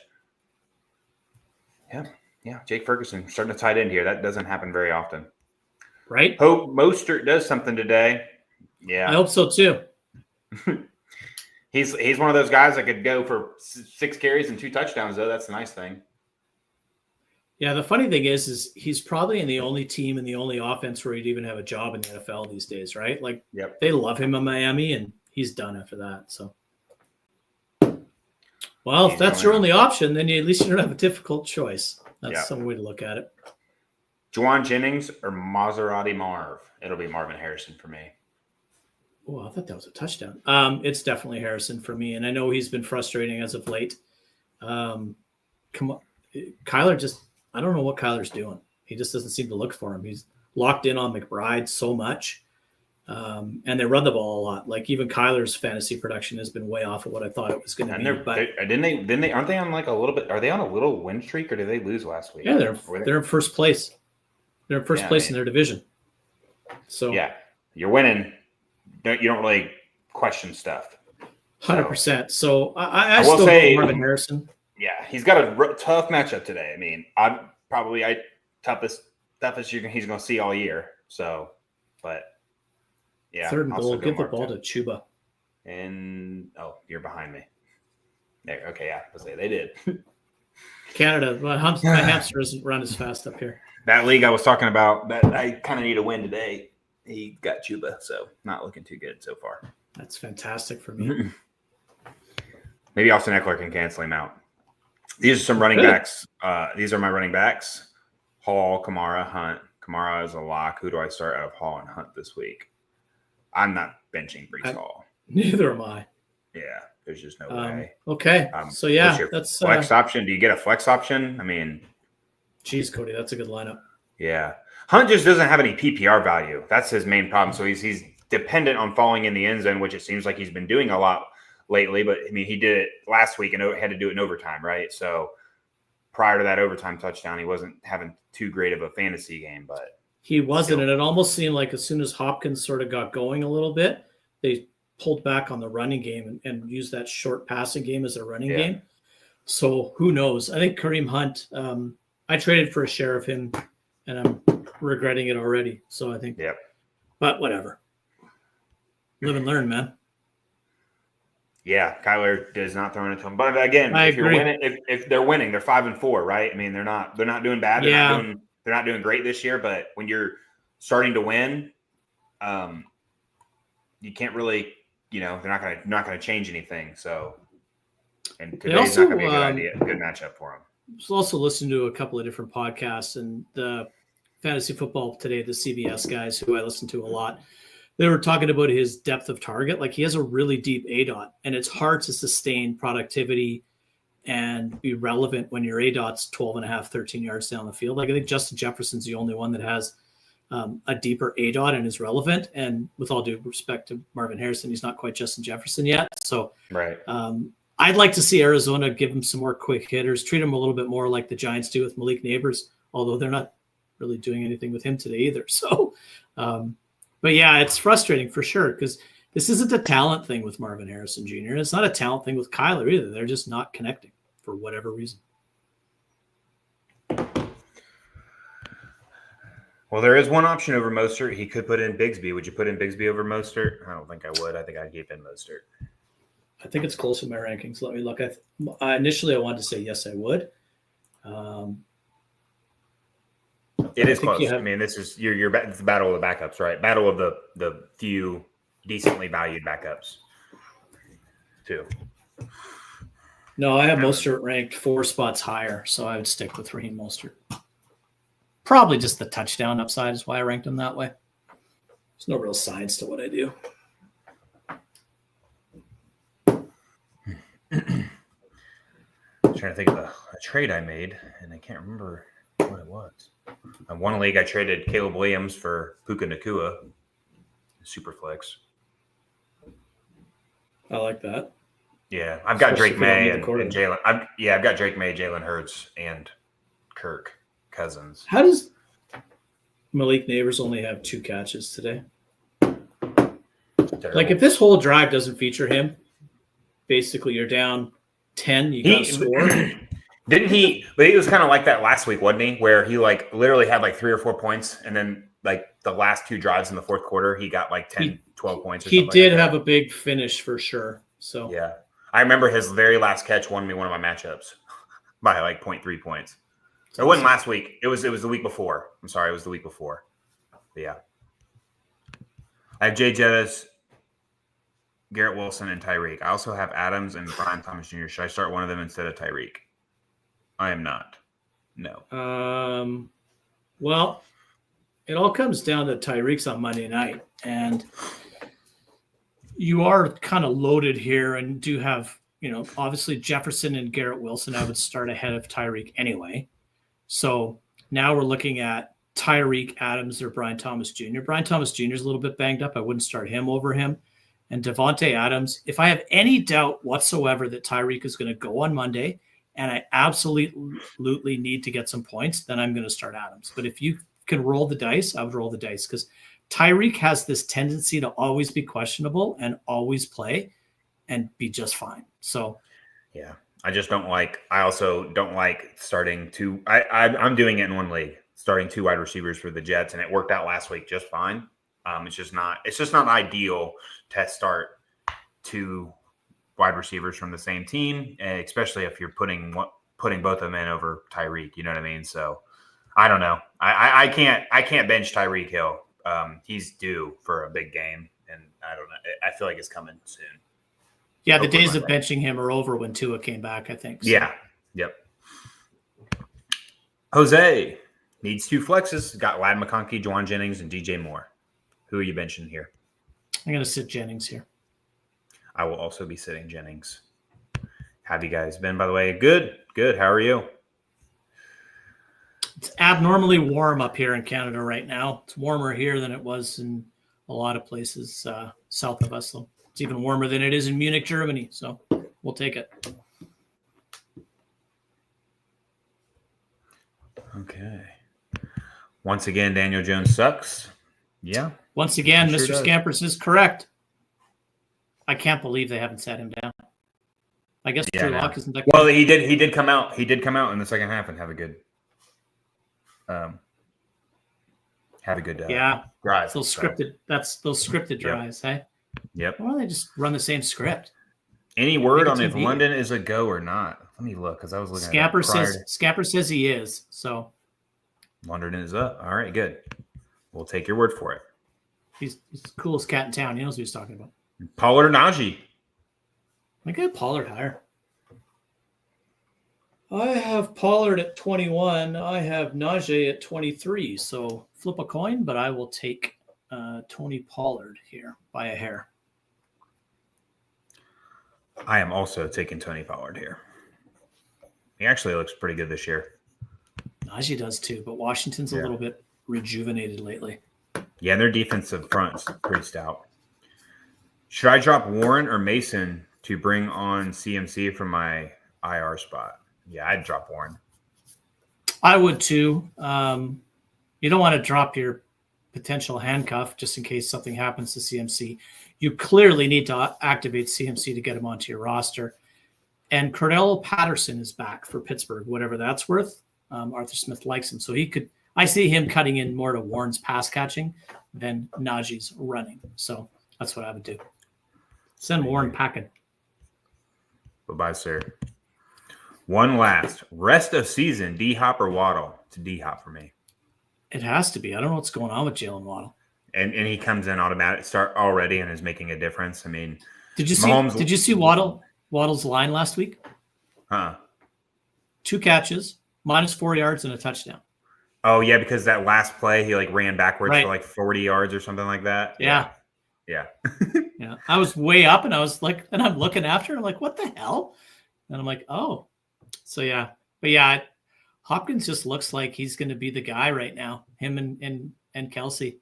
Yeah, Jake Ferguson starting to tight end here. That doesn't happen very often. Right? Hope Mostert does something today. Yeah. I hope so too. He's one of those guys that could go for 6 carries and 2 touchdowns, though. That's the nice thing. Yeah, the funny thing is he's probably in the only team and the only offense where he'd even have a job in the NFL these days, right? Like, They love him in Miami, and he's done after that. So, well, if that's your only option, then at least you don't have a difficult choice. That's some way to look at it. Juwan Jennings or Maserati Marv? It'll be Marvin Harrison for me. Oh, I thought that was a touchdown. It's definitely Harrison for me, and I know he's been frustrating as of late. Come on, Kyler I don't know what Kyler's doing. He just doesn't seem to look for him. He's locked in on McBride so much, and they run the ball a lot. Like even Kyler's fantasy production has been way off of what I thought it was going to be. Didn't they? Aren't they on like a little bit? Are they on a little win streak, or did they lose last week? Yeah, they're in first place. They're in first place in their division. So you're winning. You don't really question stuff. 100%. So I still say Marvin Harrison. Yeah, he's got a tough matchup today. I mean, toughest he's going to see all year. So, but Yeah. 3rd and also goal. go Give the Mark ball Tune. to Chuba. And you're behind me. There. Okay, yeah. Let's say they did. Canada. My hamster doesn't run as fast up here. That league I was talking about, that I kind of need a win today. He got Chuba, so not looking too good so far. That's fantastic for me. Maybe Austin Eckler can cancel him out. These are some running backs. These are my running backs. Hall, Kamara, Hunt. Kamara is a lock. Who do I start out of Hall and Hunt this week? I'm not benching Brees Hall. Neither am I. Yeah, there's just no way. Okay. So, yeah, that's flex option. Do you get a flex option? I mean, geez, Cody, that's a good lineup. Yeah. Hunt just doesn't have any PPR value. That's his main problem. So he's dependent on falling in the end zone, which it seems like he's been doing a lot lately. But, I mean, he did it last week and had to do it in overtime, right? So prior to that overtime touchdown, he wasn't having too great of a fantasy game. But he wasn't. And it almost seemed like as soon as Hopkins sort of got going a little bit, they pulled back on the running game and used that short passing game as a running game. So who knows? I think Kareem Hunt, I traded for a share of him, and I'm regretting it already. So I think, but whatever. Live and learn, man. Yeah, Kyler does not throw into him. But again, if they're winning, they're 5-4, right? I mean, they're not doing bad. They're not doing great this year. But when you're starting to win, you can't really, they're not gonna change anything. So, and today's not gonna be a good idea, a good matchup for them. I was also listening to a couple of different podcasts, and the Fantasy Football Today, the CBS guys who I listen to a lot, they were talking about his depth of target. Like, he has a really deep ADOT, and it's hard to sustain productivity and be relevant when your ADOT's 12.5, 13 yards down the field. Like, I think Justin Jefferson's the only one that has a deeper ADOT and is relevant. And with all due respect to Marvin Harrison, he's not quite Justin Jefferson yet. So I'd like to see Arizona give him some more quick hitters, treat him a little bit more like the Giants do with Malik Neighbors, although they're not really doing anything with him today either. So, but yeah, it's frustrating for sure, because this isn't a talent thing with Marvin Harrison Jr. It's not a talent thing with Kyler either. They're just not connecting for whatever reason. Well, there is one option over Mostert. He could put in Bigsby. Would you put in Bigsby over Mostert? I don't think I would. I think I'd keep in Mostert. I think it's close in my rankings. Let me look. Initially, I wanted to say yes, I would. It is close. I mean, this is it's the battle of the backups, right? Battle of the few decently valued backups, too. No, I have Mostert ranked 4 spots higher, so I would stick with Raheem Mostert. Probably just the touchdown upside is why I ranked him that way. There's no real science to what I do. I'm trying to think of a trade I made, and I can't remember what it was. In one league, I traded Caleb Williams for Puka Nacua, Superflex. I like that. Yeah, I've got Drake May and Jalen. I've got Drake May, Jalen Hurts, and Kirk Cousins. How does Malik Neighbors only have 2 catches today? Terrible. Like, if this whole drive doesn't feature him, basically you're down 10, you got to score. Didn't he? But he was kind of like that last week, wasn't he? Where he literally had 3 or 4 points, and then the last 2 drives in the fourth quarter, he got 10, 12 points. He did have a big finish for sure. So yeah, I remember his very last catch won me one of my matchups by 0.3 points. It wasn't last week. It was the week before. I'm sorry, it was the week before. But yeah, I have Jay Jettis, Garrett Wilson, and Tyreek. I also have Adams and Brian Thomas Jr. Should I start one of them instead of Tyreek? I am not. No. Well, it all comes down to Tyreek's on Monday night, and you are kind of loaded here and do have, obviously Jefferson and Garrett Wilson I would start ahead of Tyreek anyway. So now we're looking at Tyreek, Adams, or Brian Thomas Jr. Brian Thomas Jr. is a little bit banged up. I wouldn't start him over him. And Devontae Adams, if I have any doubt whatsoever that Tyreek is going to go on Monday and I absolutely need to get some points, then I'm going to start Adams. But if you can roll the dice, I would roll the dice, because Tyreek has this tendency to always be questionable and always play and be just fine. So, yeah, I also don't like starting 2. I'm doing it in one league, starting 2 wide receivers for the Jets, and it worked out last week just fine. It's just not ideal to start 2 wide receivers from the same team, especially if you're putting both of them in over Tyreek. You know what I mean? So I don't know. I can't bench Tyreek Hill. He's due for a big game, and I don't know. I feel like it's coming soon. Yeah, the days of benching him are over when Tua came back, I think. So. Yeah. Yep. Jose needs 2 flexes. Got Ladd McConkey, Juwan Jennings, and DJ Moore. Who are you benching here? I'm going to sit Jennings here. I will also be sitting Jennings. Have you guys been, by the way? Good. How are you? It's abnormally warm up here in Canada right now. It's warmer here than it was in a lot of places south of us. So it's even warmer than it is in Munich, Germany. So we'll take it. Okay. Once again, Daniel Jones sucks. Yeah. Once again, Mr. Scampers is correct. I can't believe they haven't sat him down. I guess Drew Lock isn't that. Well, he did come out. He did come out in the second half and have a good drive. Those scripted drives, hey? Yep. Why don't they just run the same script? Any word on if London is a go or not? Let me look because I was looking Scamper says he is. So London is up. All right, good. We'll take your word for it. He's the coolest cat in town. He knows what he's talking about. Pollard or Najee? I got Pollard higher. I have Pollard at 21. I have Najee at 23. So flip a coin, but I will take Tony Pollard here by a hair. I am also taking Tony Pollard here. He actually looks pretty good this year. Najee does too, but Washington's a little bit rejuvenated lately. Yeah, and their defensive front's pretty stout. Should I drop Warren or Mason to bring on CMC from my IR spot? Yeah, I'd drop Warren. I would too. You don't want to drop your potential handcuff just in case something happens to CMC. You clearly need to activate CMC to get him onto your roster. And Cordell Patterson is back for Pittsburgh, whatever that's worth. Arthur Smith likes him. So I see him cutting in more to Warren's pass catching than Najee's running. So that's what I would do. Send Warren packing. Bye-bye, sir. One last. Rest of season, D-Hop or Waddle? It's D-Hop for me. It has to be. I don't know what's going on with Jalen Waddle. And he comes in automatic start already and is making a difference. I mean, did you see Waddle's line last week? 2 catches, -4 yards, and a touchdown. Oh yeah, because that last play he ran backwards for 40 yards or something like that. Yeah. Yeah. I was way up and I'm looking after, I'm like, what the hell? And I'm like, oh. So yeah. But yeah, Hopkins just looks like he's going to be the guy right now. Him and Kelsey.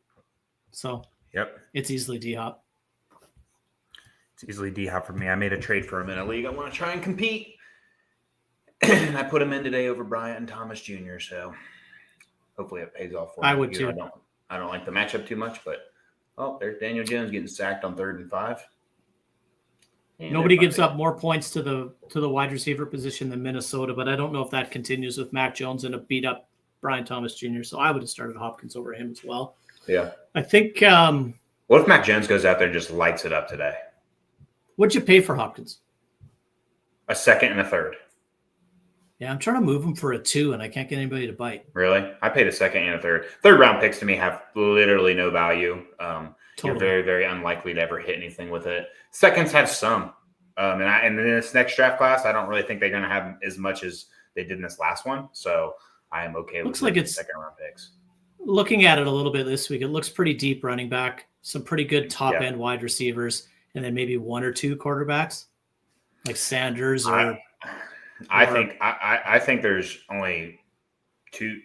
So it's easily D-Hop. It's easily D-Hop for me. I made a trade for him in a league. I want to try and compete. And I put him in today over Bryant and Thomas Jr. So hopefully it pays off for me. I would too. I don't like the matchup too much, but there's Daniel Jones getting sacked on 3rd and 5. And nobody gives up more points to the wide receiver position than Minnesota, but I don't know if that continues with Mac Jones and a beat up Brian Thomas Jr. So I would have started Hopkins over him as well. Yeah. I think what if Mac Jones goes out there and just lights it up today? What'd you pay for Hopkins? A 2nd and a 3rd. Yeah, I'm trying to move him for a 2, and I can't get anybody to bite. Really? I paid a 2nd and a 3rd. 3rd round picks to me have literally no value. Totally. You're very, very unlikely to ever hit anything with it. Seconds have some. And in this next draft class, I don't really think they're going to have as much as they did in this last one. So I am okay with second round picks. Looking at it a little bit this week, it looks pretty deep running back, some pretty good top end wide receivers, and then maybe 1 or 2 quarterbacks like Sanders or. I think there's only 2.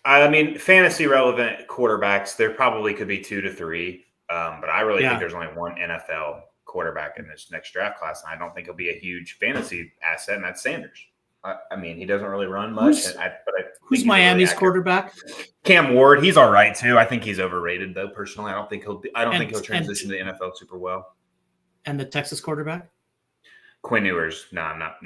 I mean, fantasy relevant quarterbacks, there probably could be 2 to 3. But I really think there's only 1 NFL quarterback in this next draft class. And I don't think he'll be a huge fantasy asset, and that's Sanders. I mean, he doesn't really run much. Who's Miami's quarterback? Cam Ward. He's all right too. I think he's overrated though. Personally, I don't think he'll transition to the NFL super well. And the Texas quarterback? Quinn Ewers. No, not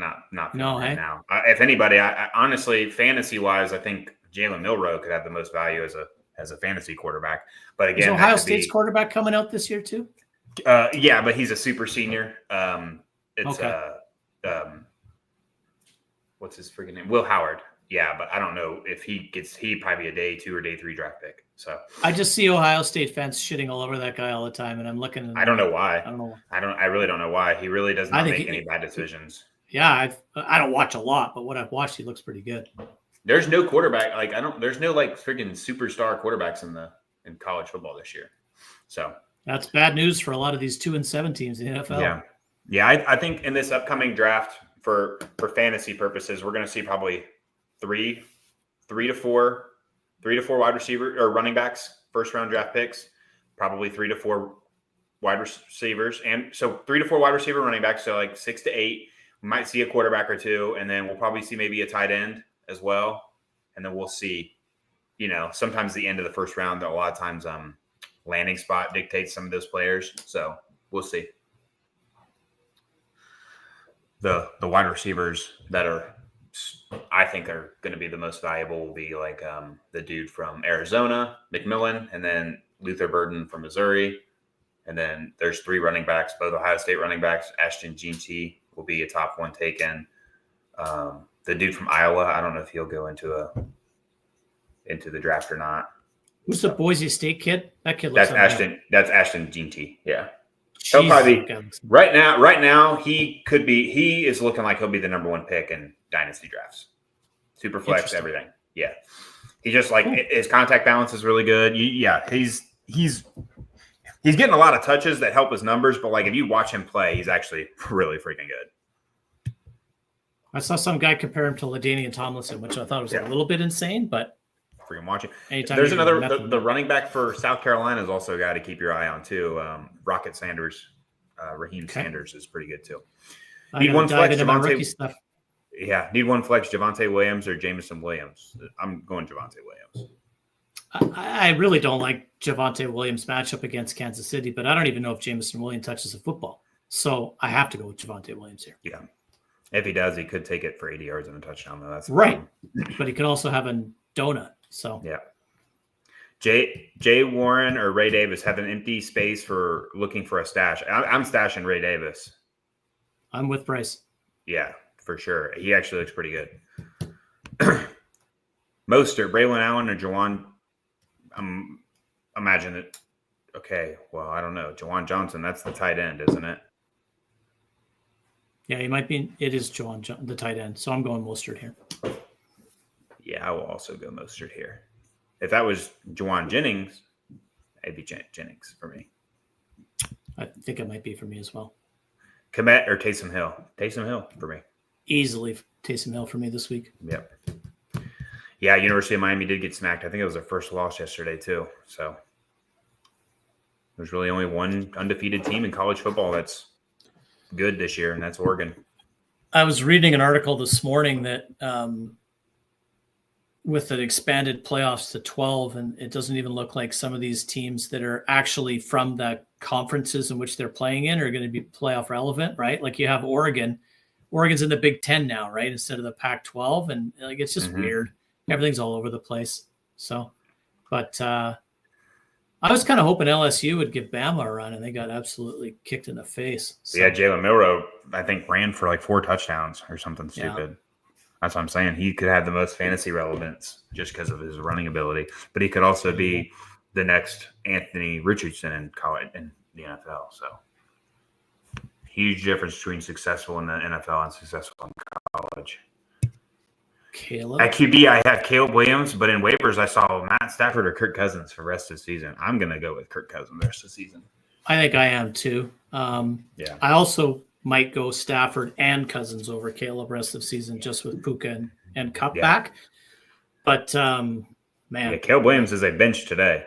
no, right now. If anybody, I honestly, fantasy wise, I think Jalen Milroe could have the most value as a a fantasy quarterback. But again, is Ohio State's quarterback coming out this year too? Yeah, but he's a super senior. It's Okay. What's his freaking name? Will Howard. Yeah, but I don't know if he'd probably be a day 2 or day 3 draft pick. So I just see Ohio State fans shitting all over that guy all the time, and I'm looking. And I don't know why. I don't know. I really don't know why. He really does not make any bad decisions. Yeah, I don't watch a lot, but what I've watched, he looks pretty good. There's no quarterback there's no freaking superstar quarterbacks in college football this year. So that's bad news for a lot of these 2-7 teams in the NFL. Yeah. I think in this upcoming draft for fantasy purposes, we're going to see probably three to four wide receiver or running backs, first round draft picks, probably 3 to 4 wide receivers, and so 3 to 4 wide receiver running backs. So 6 to 8. We might see a quarterback or two, and then we'll probably see maybe a tight end as well. And then we'll see, sometimes the end of the first round, a lot of times landing spot dictates some of those players. So we'll see. The wide receivers that I think are going to be the most valuable will be the dude from Arizona, McMillan, and then Luther Burden from Missouri. And then there's 3 running backs, both Ohio State running backs. Ashton Jeanty will be a top 1 taken. The dude from Iowa, I don't know if he'll go into the draft or not. Who's the Boise State kid? That kid looks That's Ashton Jeanty. Yeah. He'll probably right now he is looking like he'll be the number 1 pick in dynasty drafts. Super flex, everything. Yeah. He just his contact balance is really good. He's getting a lot of touches that help his numbers, but if you watch him play, he's actually really freaking good. I saw some guy compare him to LaDainian Tomlinson, which I thought was a little bit insane, but freaking watch it. There's another the running back for South Carolina is also a guy to keep your eye on too. Rocket Sanders, Raheem Sanders is pretty good too. Need one flex, Javonte. Yeah, need one flex, Javonte Williams or Jameson Williams. I'm going Javonte Williams. I really don't like Javonte Williams' matchup against Kansas City, but I don't even know if Jameson Williams touches the football. So I have to go with Javonte Williams here. Yeah. If he does, he could take it for 80 yards and a touchdown, though. That's right. But he could also have a donut. So yeah. Jay Warren or Ray Davis have an empty space for looking for a stash. I'm stashing Ray Davis. I'm with Bryce. Yeah, for sure. He actually looks pretty good. Mostert, Braylon Allen, or Jawan. Imagine it. Okay, well, I don't know. Jawan Johnson, that's the tight end, isn't it? Yeah, he might be. It is Jawan, the tight end. So I'm going Mostert here. Yeah, I will also go Mostert here. If that was Jawan Jennings, it'd be Jennings for me. I think it might be for me as well. Komet or Taysom Hill? Taysom Hill for me. Easily Taysom Hill for me this week. Yep. Yeah, University of Miami did get smacked. I think it was their first loss yesterday too. So there's really only one undefeated team in college football that's good this year, and that's Oregon. I was reading an article this morning that with the expanded playoffs to 12, and it doesn't even look like some of these teams that are actually from the conferences in which they're playing in are going to be playoff relevant, right? Like you have Oregon. Oregon's in the Big Ten now, right? Instead of the Pac-12, and it's just weird. Everything's all over the place. So, but I was kind of hoping LSU would give Bama a run, and they got absolutely kicked in the face. So. Yeah, Jalen Milroe, I think, ran for 4 touchdowns or something stupid. Yeah. That's what I'm saying. He could have the most fantasy relevance just because of his running ability, but he could also be the next Anthony Richardson in college in the NFL. So, huge difference between successful in the NFL and successful in college. Caleb. At QB, I have Caleb Williams, but in waivers, I saw Matt Stafford or Kirk Cousins for the rest of the season. I'm going to go with Kirk Cousins the rest of the season. I think I am too. Yeah. I also might go Stafford and Cousins over Caleb rest of the season just with Puka and Cup back. But, man. Yeah, Caleb Williams is a bench today.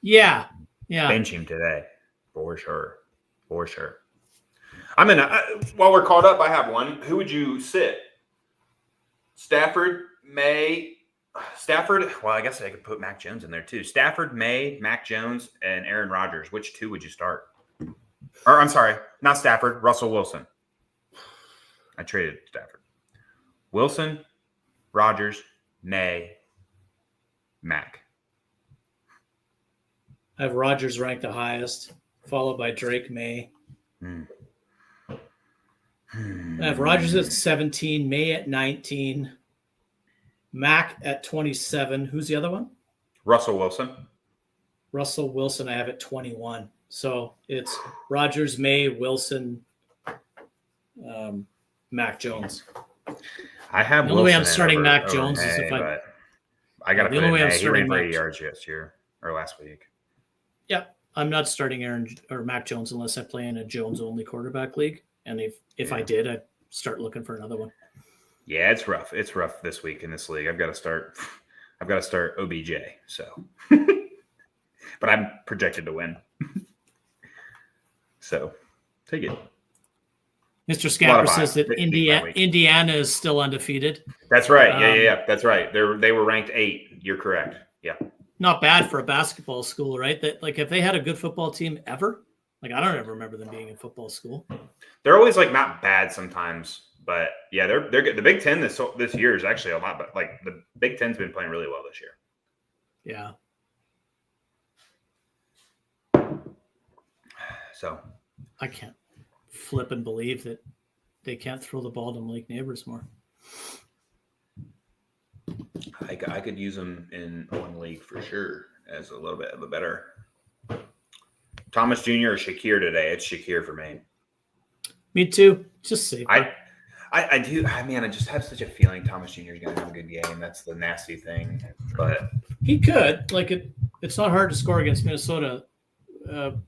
Yeah. Bench him today. For sure. I'm in while we're caught up, I have one. Who would you sit? Stafford, well, I guess I could put Mac Jones in there too. Stafford, May, Mac Jones, and Aaron Rodgers. Which 2 would you start? Or I'm sorry, not Stafford, Russell Wilson. I traded Stafford. Wilson, Rodgers, May, Mac. I have Rodgers ranked the highest, followed by Drake May. I have Rodgers at 17, May at 19, Mac at 27. Who's the other one? Russell Wilson. Russell Wilson I have at 21. So it's Rodgers, May, Wilson, Mac Jones. I have the only way I'm Wilson starting over, Mac over Jones May, is if I got to the put only in way I'm May. He starting ran for Mac 80 yards last week. Yep. I'm not starting Aaron or Mac Jones unless I play in a Jones only quarterback league. And if I did, I'd start looking for another one. Yeah, it's rough. It's rough this week in this league. I've got to start OBJ. So, but I'm projected to win. So, take it. Mr. Scapper says that Indiana is still undefeated. That's right. Yeah. That's right. They were ranked 8. You're correct. Yeah. Not bad for a basketball school, right? That like if they had a good football team ever, like I don't ever remember them being in football school. They're always like not bad sometimes, but yeah, they're good. The Big Ten this year is actually a lot, but like the Big Ten's been playing really well this year. Yeah. So I can't flip and believe that they can't throw the ball to Malik Neighbors more. I could use them in one league for sure as a little bit of a better Thomas Jr. or Shakir today. It's Shakir for me. Me too. Just safe. I do. I mean, I just have such a feeling Thomas Jr. is going to have a good game. That's the nasty thing. But he could. Like it's not hard to score against Minnesota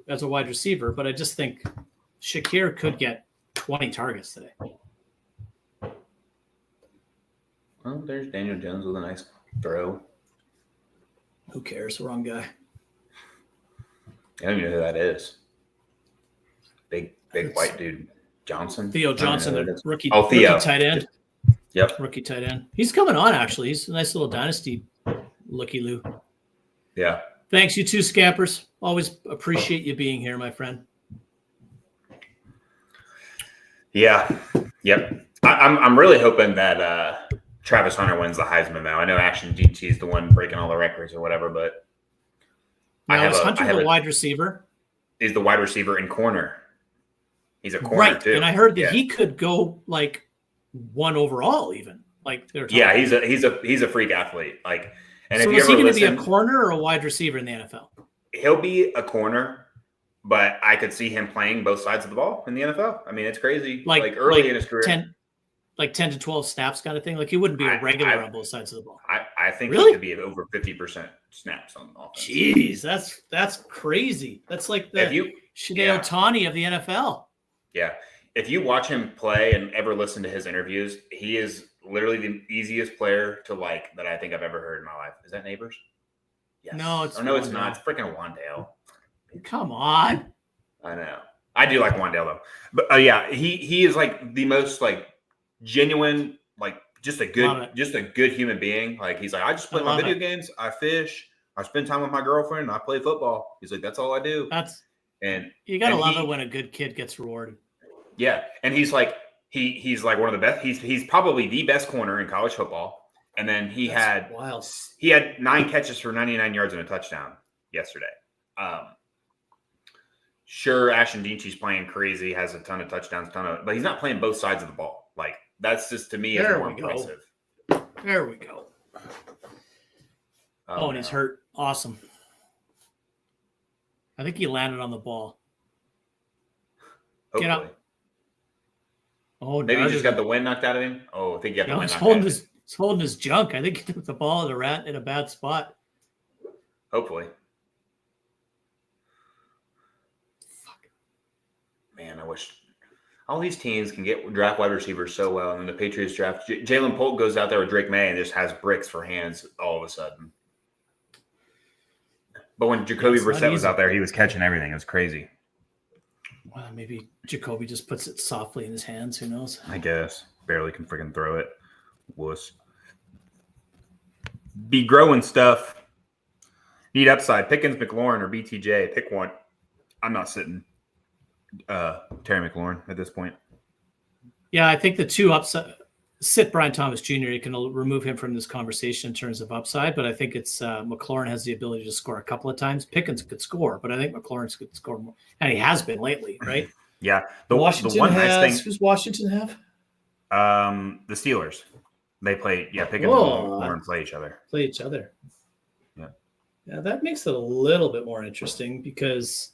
as a wide receiver, but I just think Shakir could get 20 targets today. Well, there's Daniel Jones with a nice throw. Who cares? Wrong guy. I don't even know who that is. Big white dude. Johnson? Theo Johnson, the rookie tight end. Yep. Rookie tight end. He's coming on, actually. He's a nice little dynasty looky-loo. Yeah. Thanks, you two scampers. Always appreciate you being here, my friend. Yeah. Yep. I'm really hoping that Travis Hunter wins the Heisman now. I know Action GT is the one breaking all the records or whatever, but now, is Hunter the wide receiver? He's the wide receiver and corner. He's a corner right, too. And I heard that he could go like 1 overall, even. Like they're yeah, he's a freak athlete. Like, and so if you is he ever going to be listen, a corner or a wide receiver in the NFL? He'll be a corner, but I could see him playing both sides of the ball in the NFL. I mean, it's crazy. Like early in his career, 10 to 12 snaps kind of thing. Like he wouldn't be a regular on both sides of the ball. I think really? he could be over 50% snaps on offense. Jeez, that's crazy. That's like the Shohei Ohtani of the NFL. Yeah. If you watch him play and ever listen to his interviews, he is literally the easiest player to like that I think I've ever heard in my life. Is that Neighbors? Yes. No, it's not. It's freaking Wandale. Come on. I know. I do like Wandale though. But yeah, he is like the most like genuine, like just a good human being. Like he's like, I just play my video games, I fish, I spend time with my girlfriend, and I play football. He's like, that's all I do. And you gotta love it when a good kid gets rewarded. Yeah, and he's like he's like one of the best. He's probably the best corner in college football. And then he had 9 catches for 99 yards and a touchdown yesterday. Sure, Ashton Deanty's playing crazy, has a ton of touchdowns, but he's not playing both sides of the ball. Like that's just to me is more impressive. There we go. And he's hurt. Awesome. I think he landed on the ball. Hopefully. Get up. Oh, maybe he just got the wind knocked out of him. Oh, I think he got the wind knocked out of him. He's holding his junk. I think he took the ball in a bad spot. Hopefully. Fuck. Man, I wish all these teams can draft wide receivers so well, and then the Patriots draft Jalen Polk goes out there with Drake May and just has bricks for hands all of a sudden. But when Jacoby Brissett was out there, he was catching everything. It was crazy. Well, maybe Jacoby just puts it softly in his hands. Who knows? I guess. Barely can freaking throw it. Wuss. Be growing stuff. Need upside. Pickens, McLaurin, or BTJ. Pick one. I'm not sitting Terry McLaurin at this point. Yeah, I think the two upside. sit Brian Thomas Jr. You can remove him from this conversation in terms of upside, but I think it's McLaurin has the ability to score a couple of times. Pickens could score, but I think McLaurin could score more, and he has been lately, right? Yeah. The one nice thing. Who's Washington have? The Steelers. They play. Yeah, Pickens and McLaurin play each other. Yeah. Yeah, that makes it a little bit more interesting because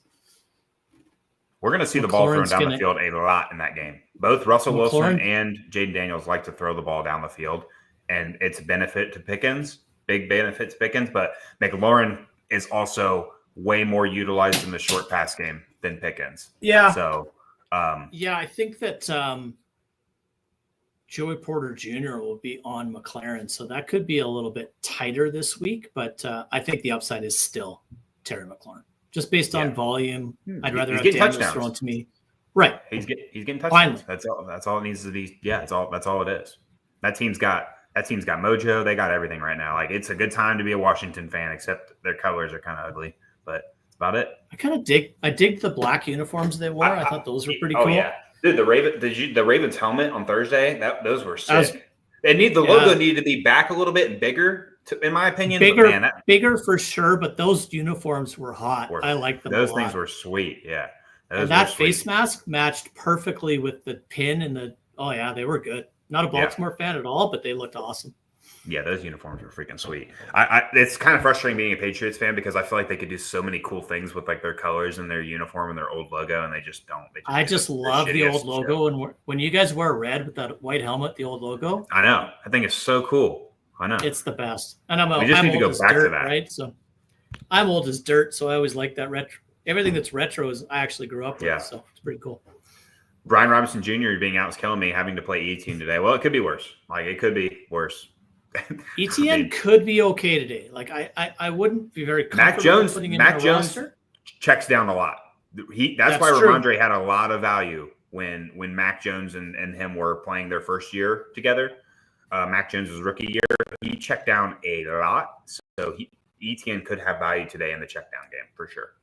we're going to see the ball thrown down the field a lot in that game. Both Russell Wilson and Jaden Daniels like to throw the ball down the field, and it's a benefit to Pickens, big benefit to Pickens, but McLaurin is also way more utilized in the short pass game than Pickens. Yeah. So, I think that Joey Porter Jr. will be on McLaurin, so that could be a little bit tighter this week, but I think the upside is still Terry McLaurin. Just based on volume, I'd rather have Daniels thrown to me. Right. He's getting touchdowns. Finally. That's all it needs to be. Yeah, that's all it is. That team's got mojo. They got everything right now. Like, it's a good time to be a Washington fan, except their colors are kind of ugly, but that's about it. I dig the black uniforms they wore. I thought those were pretty cool. Yeah. Dude, the Ravens helmet on Thursday, those were sick. Logo needed to be back a little bit and bigger, in my opinion. Bigger for sure, but those uniforms were hot. I like them. Those things were sweet, yeah. And that face mask matched perfectly with the pin and they were good. Not a Baltimore fan at all, but they looked awesome. Yeah, those uniforms were freaking sweet. It's kind of frustrating being a Patriots fan because I feel like they could do so many cool things with like their colors and their uniform and their old logo, and they just don't. I just love the old logo, and when you guys wear red with that white helmet, the old logo. I know. I think it's so cool. I know. It's the best. And I'm need to go back to that, right? So I'm old as dirt, so I always like that retro. Everything that's retro is I actually grew up with, so it's pretty cool. Brian Robinson Jr. being out is killing me, having to play Etienne today. Well, it could be worse. Like, it could be worse. Etienne could be okay today. Like, I wouldn't be very comfortable putting him in a roster. Checks down a lot. That's why Ramondre had a lot of value when Mac Jones and him were playing their first year together. Mac Jones' rookie year, he checked down a lot. So Etienne could have value today in the check down game for sure.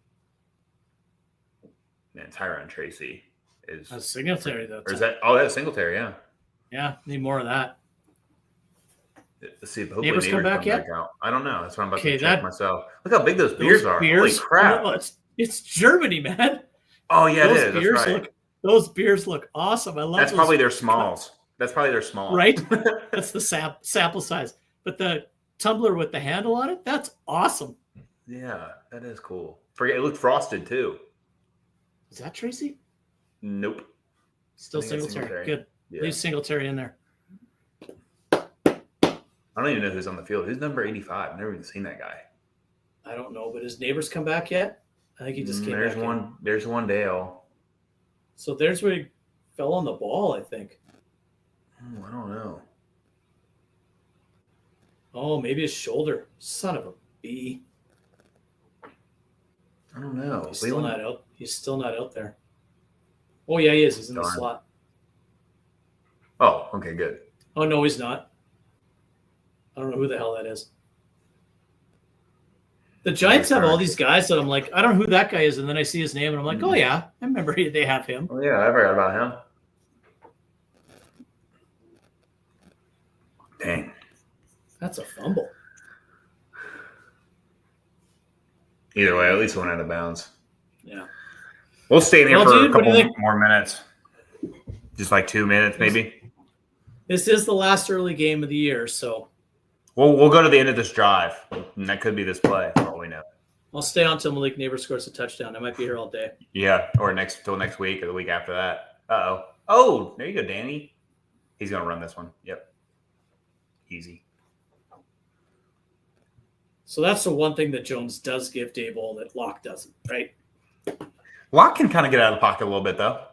And Tyrone Tracy is a Singletary though. Or is that? Oh, that's Singletary. Yeah. Yeah, need more of that. Let's see. Hopefully Neighbors come back yet? Out. I don't know. That's what I'm about to check myself. Look how big those beers are. Holy crap! Oh, it's Germany, man. Oh yeah, it is. That's right. Those beers look awesome. I love. That's probably their smalls. That's probably their small. Right. That's the sample size. But the tumbler with the handle on it, that's awesome. Yeah, that is cool. Forget it looked frosted too. Is that Tracy? Nope. Still Singletary. Good. Yeah. Leave Singletary in there. I don't even know who's on the field. Who's number 85? I've never even seen that guy. I don't know, but his neighbors come back yet? I think he just came back. There's one Dale. So there's where he fell on the ball, I think. I don't know. Oh, maybe his shoulder. Son of a B. I don't know. He's still not out. He's still not out there. Oh, yeah, he is. He's in the slot. Oh, okay, good. Oh, no, he's not. I don't know who the hell that is. The Giants have all these guys that I'm like, I don't know who that guy is. And then I see his name and I'm like, oh, yeah, I remember they have him. Oh, yeah, I forgot about him. Dang. That's a fumble. Either way, at least one out of bounds. Yeah. We'll stay in here for a couple more minutes. Just like 2 minutes, maybe. This is the last early game of the year, so. We'll go to the end of this drive, and that could be this play, for all we know. I'll stay on until Malik Neighbors scores a touchdown. I might be here all day. Yeah, or till next week or the week after that. Uh-oh. Oh, there you go, Danny. He's going to run this one. Yep. Easy. So that's the one thing that Jones does give Daboll that Locke doesn't, right? Locke can kind of get out of the pocket a little bit, though.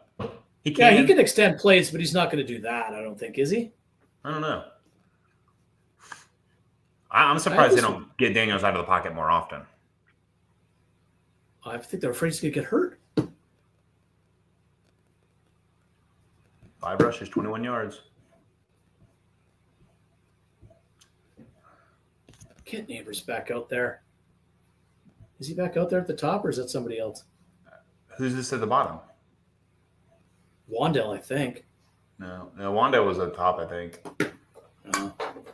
He can extend plays, but he's not going to do that, I don't think, is he? I don't know. I'm surprised they don't get Daniels out of the pocket more often. I think they're afraid he's going to get hurt. 5 rushes, 21 yards. Get Neighbors back out there. Is he back out there at the top, or is that somebody else? Who's this at the bottom? Wandell, I think. No, Wando was at the top, I think.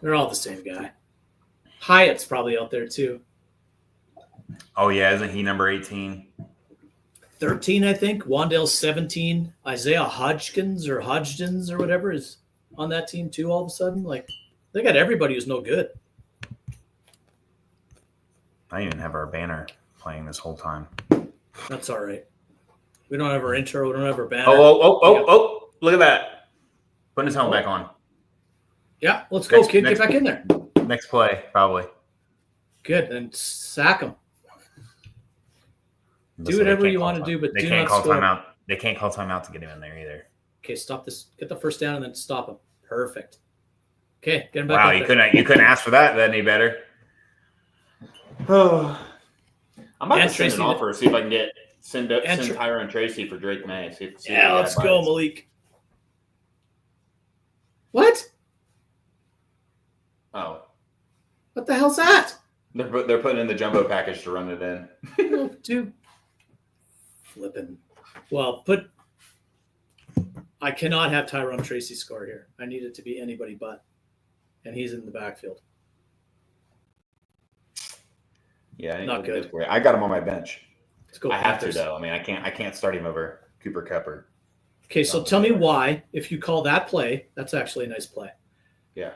They're all the same guy. Hyatt's probably out there too. Oh yeah, isn't he number 18? 13, I think. Wandale's 17. Isaiah Hodgkins or whatever is on that team too. All of a sudden, like they got everybody who's no good. I didn't even have our banner playing this whole time. That's all right. We don't have our intro. We don't have our banner. Oh! Look at that. Putting his helmet back on. Yeah, let's go, kid. Get back in there. Next play, probably. Good, then sack him. Do whatever you want to do, but do not score. Timeout. They can't call timeout to get him in there either. Okay, stop this. Get the first down and then stop him. Perfect. Okay, get him back. Wow, you couldn't ask for that any better. Oh, I'm about to send an offer. See if I can send Tyron Tracy for Drake May. See let's go, Malik. What? Oh, what the hell's that? They're putting in the jumbo package to run it in. Dude, flipping. Well, I cannot have Tyron Tracy score here. I need it to be anybody but, and he's in the backfield. Yeah, not good. I got him on my bench. Let's go. I have to though. I mean, I can't start him over Cooper Kupp. Okay, so tell me why, if you call that play, that's actually a nice play. Yeah.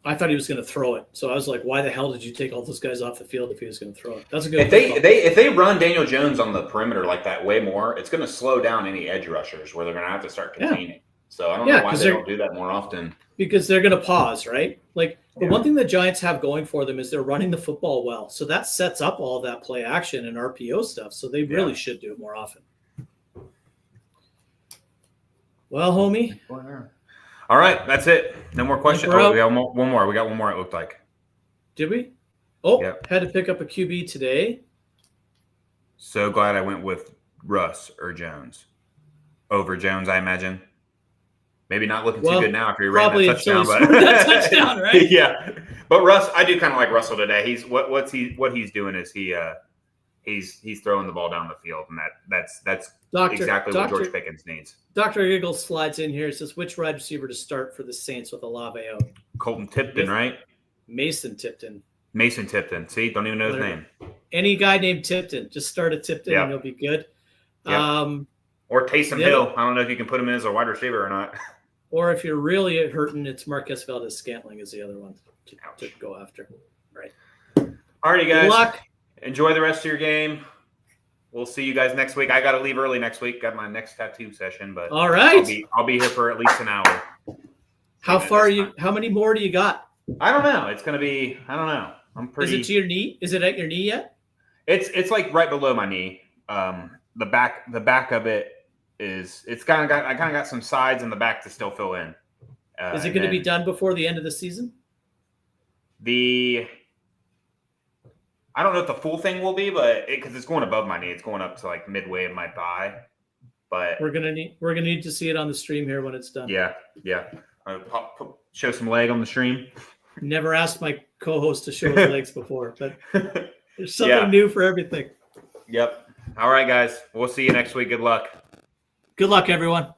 I thought he was going to throw it, so I was like, "Why the hell did you take all those guys off the field if he was going to throw it?" That's a good. If they run Daniel Jones on the perimeter like that way more, it's going to slow down any edge rushers where they're going to have to start containing. Yeah. So I don't know why they don't do that more often. Because they're going to pause, right? Like the one thing the Giants have going for them is they're running the football well, so that sets up all of that play action and RPO stuff. So they really should do it more often. Well, homie. All right, that's it. No more questions. We got one more. We got one more, it looked like. Did we? Oh, had to pick up a QB today. So glad I went with Russ or Jones. Over Jones, I imagine. Maybe not looking too good now after he ran that touchdown. That touchdown, right? Yeah. But Russ, I do kind of like Russell today. He's what he's doing is he's throwing the ball down the field, and that's exactly what George Pickens needs. Dr. Giggles slides in here. Says, which wide receiver to start for the Saints with Olave out? Colton Tipton, right? Mason Tipton. See, don't even know his name. Any guy named Tipton. Just start a Tipton and he'll be good. Yep. Or Taysom Hill. I don't know if you can put him in as a wide receiver or not. Or if you're really hurting, it's Marquez Valdez-Scantling is the other one to go after. Right. All righty, guys. Good luck. Enjoy the rest of your game. We'll see you guys next week. I got to leave early next week. Got my next tattoo session, but all right. I'll be here for at least an hour. How far are you? How many more do you got? I don't know. It's gonna be. I don't know. I'm pretty. Is it to your knee? Is it at your knee yet? It's like right below my knee. The back of it is. It's kind of got. I kind of got some sides in the back to still fill in. Is it going to be done before the end of the season? I don't know if the full thing will be, but because it's going above my knee, it's going up to like midway of my thigh. But we're gonna need to see it on the stream here when it's done. Yeah. Show some leg on the stream. Never asked my co-host to show his legs before, but there's something new for everything. Yep. All right, guys. We'll see you next week. Good luck. Good luck, everyone.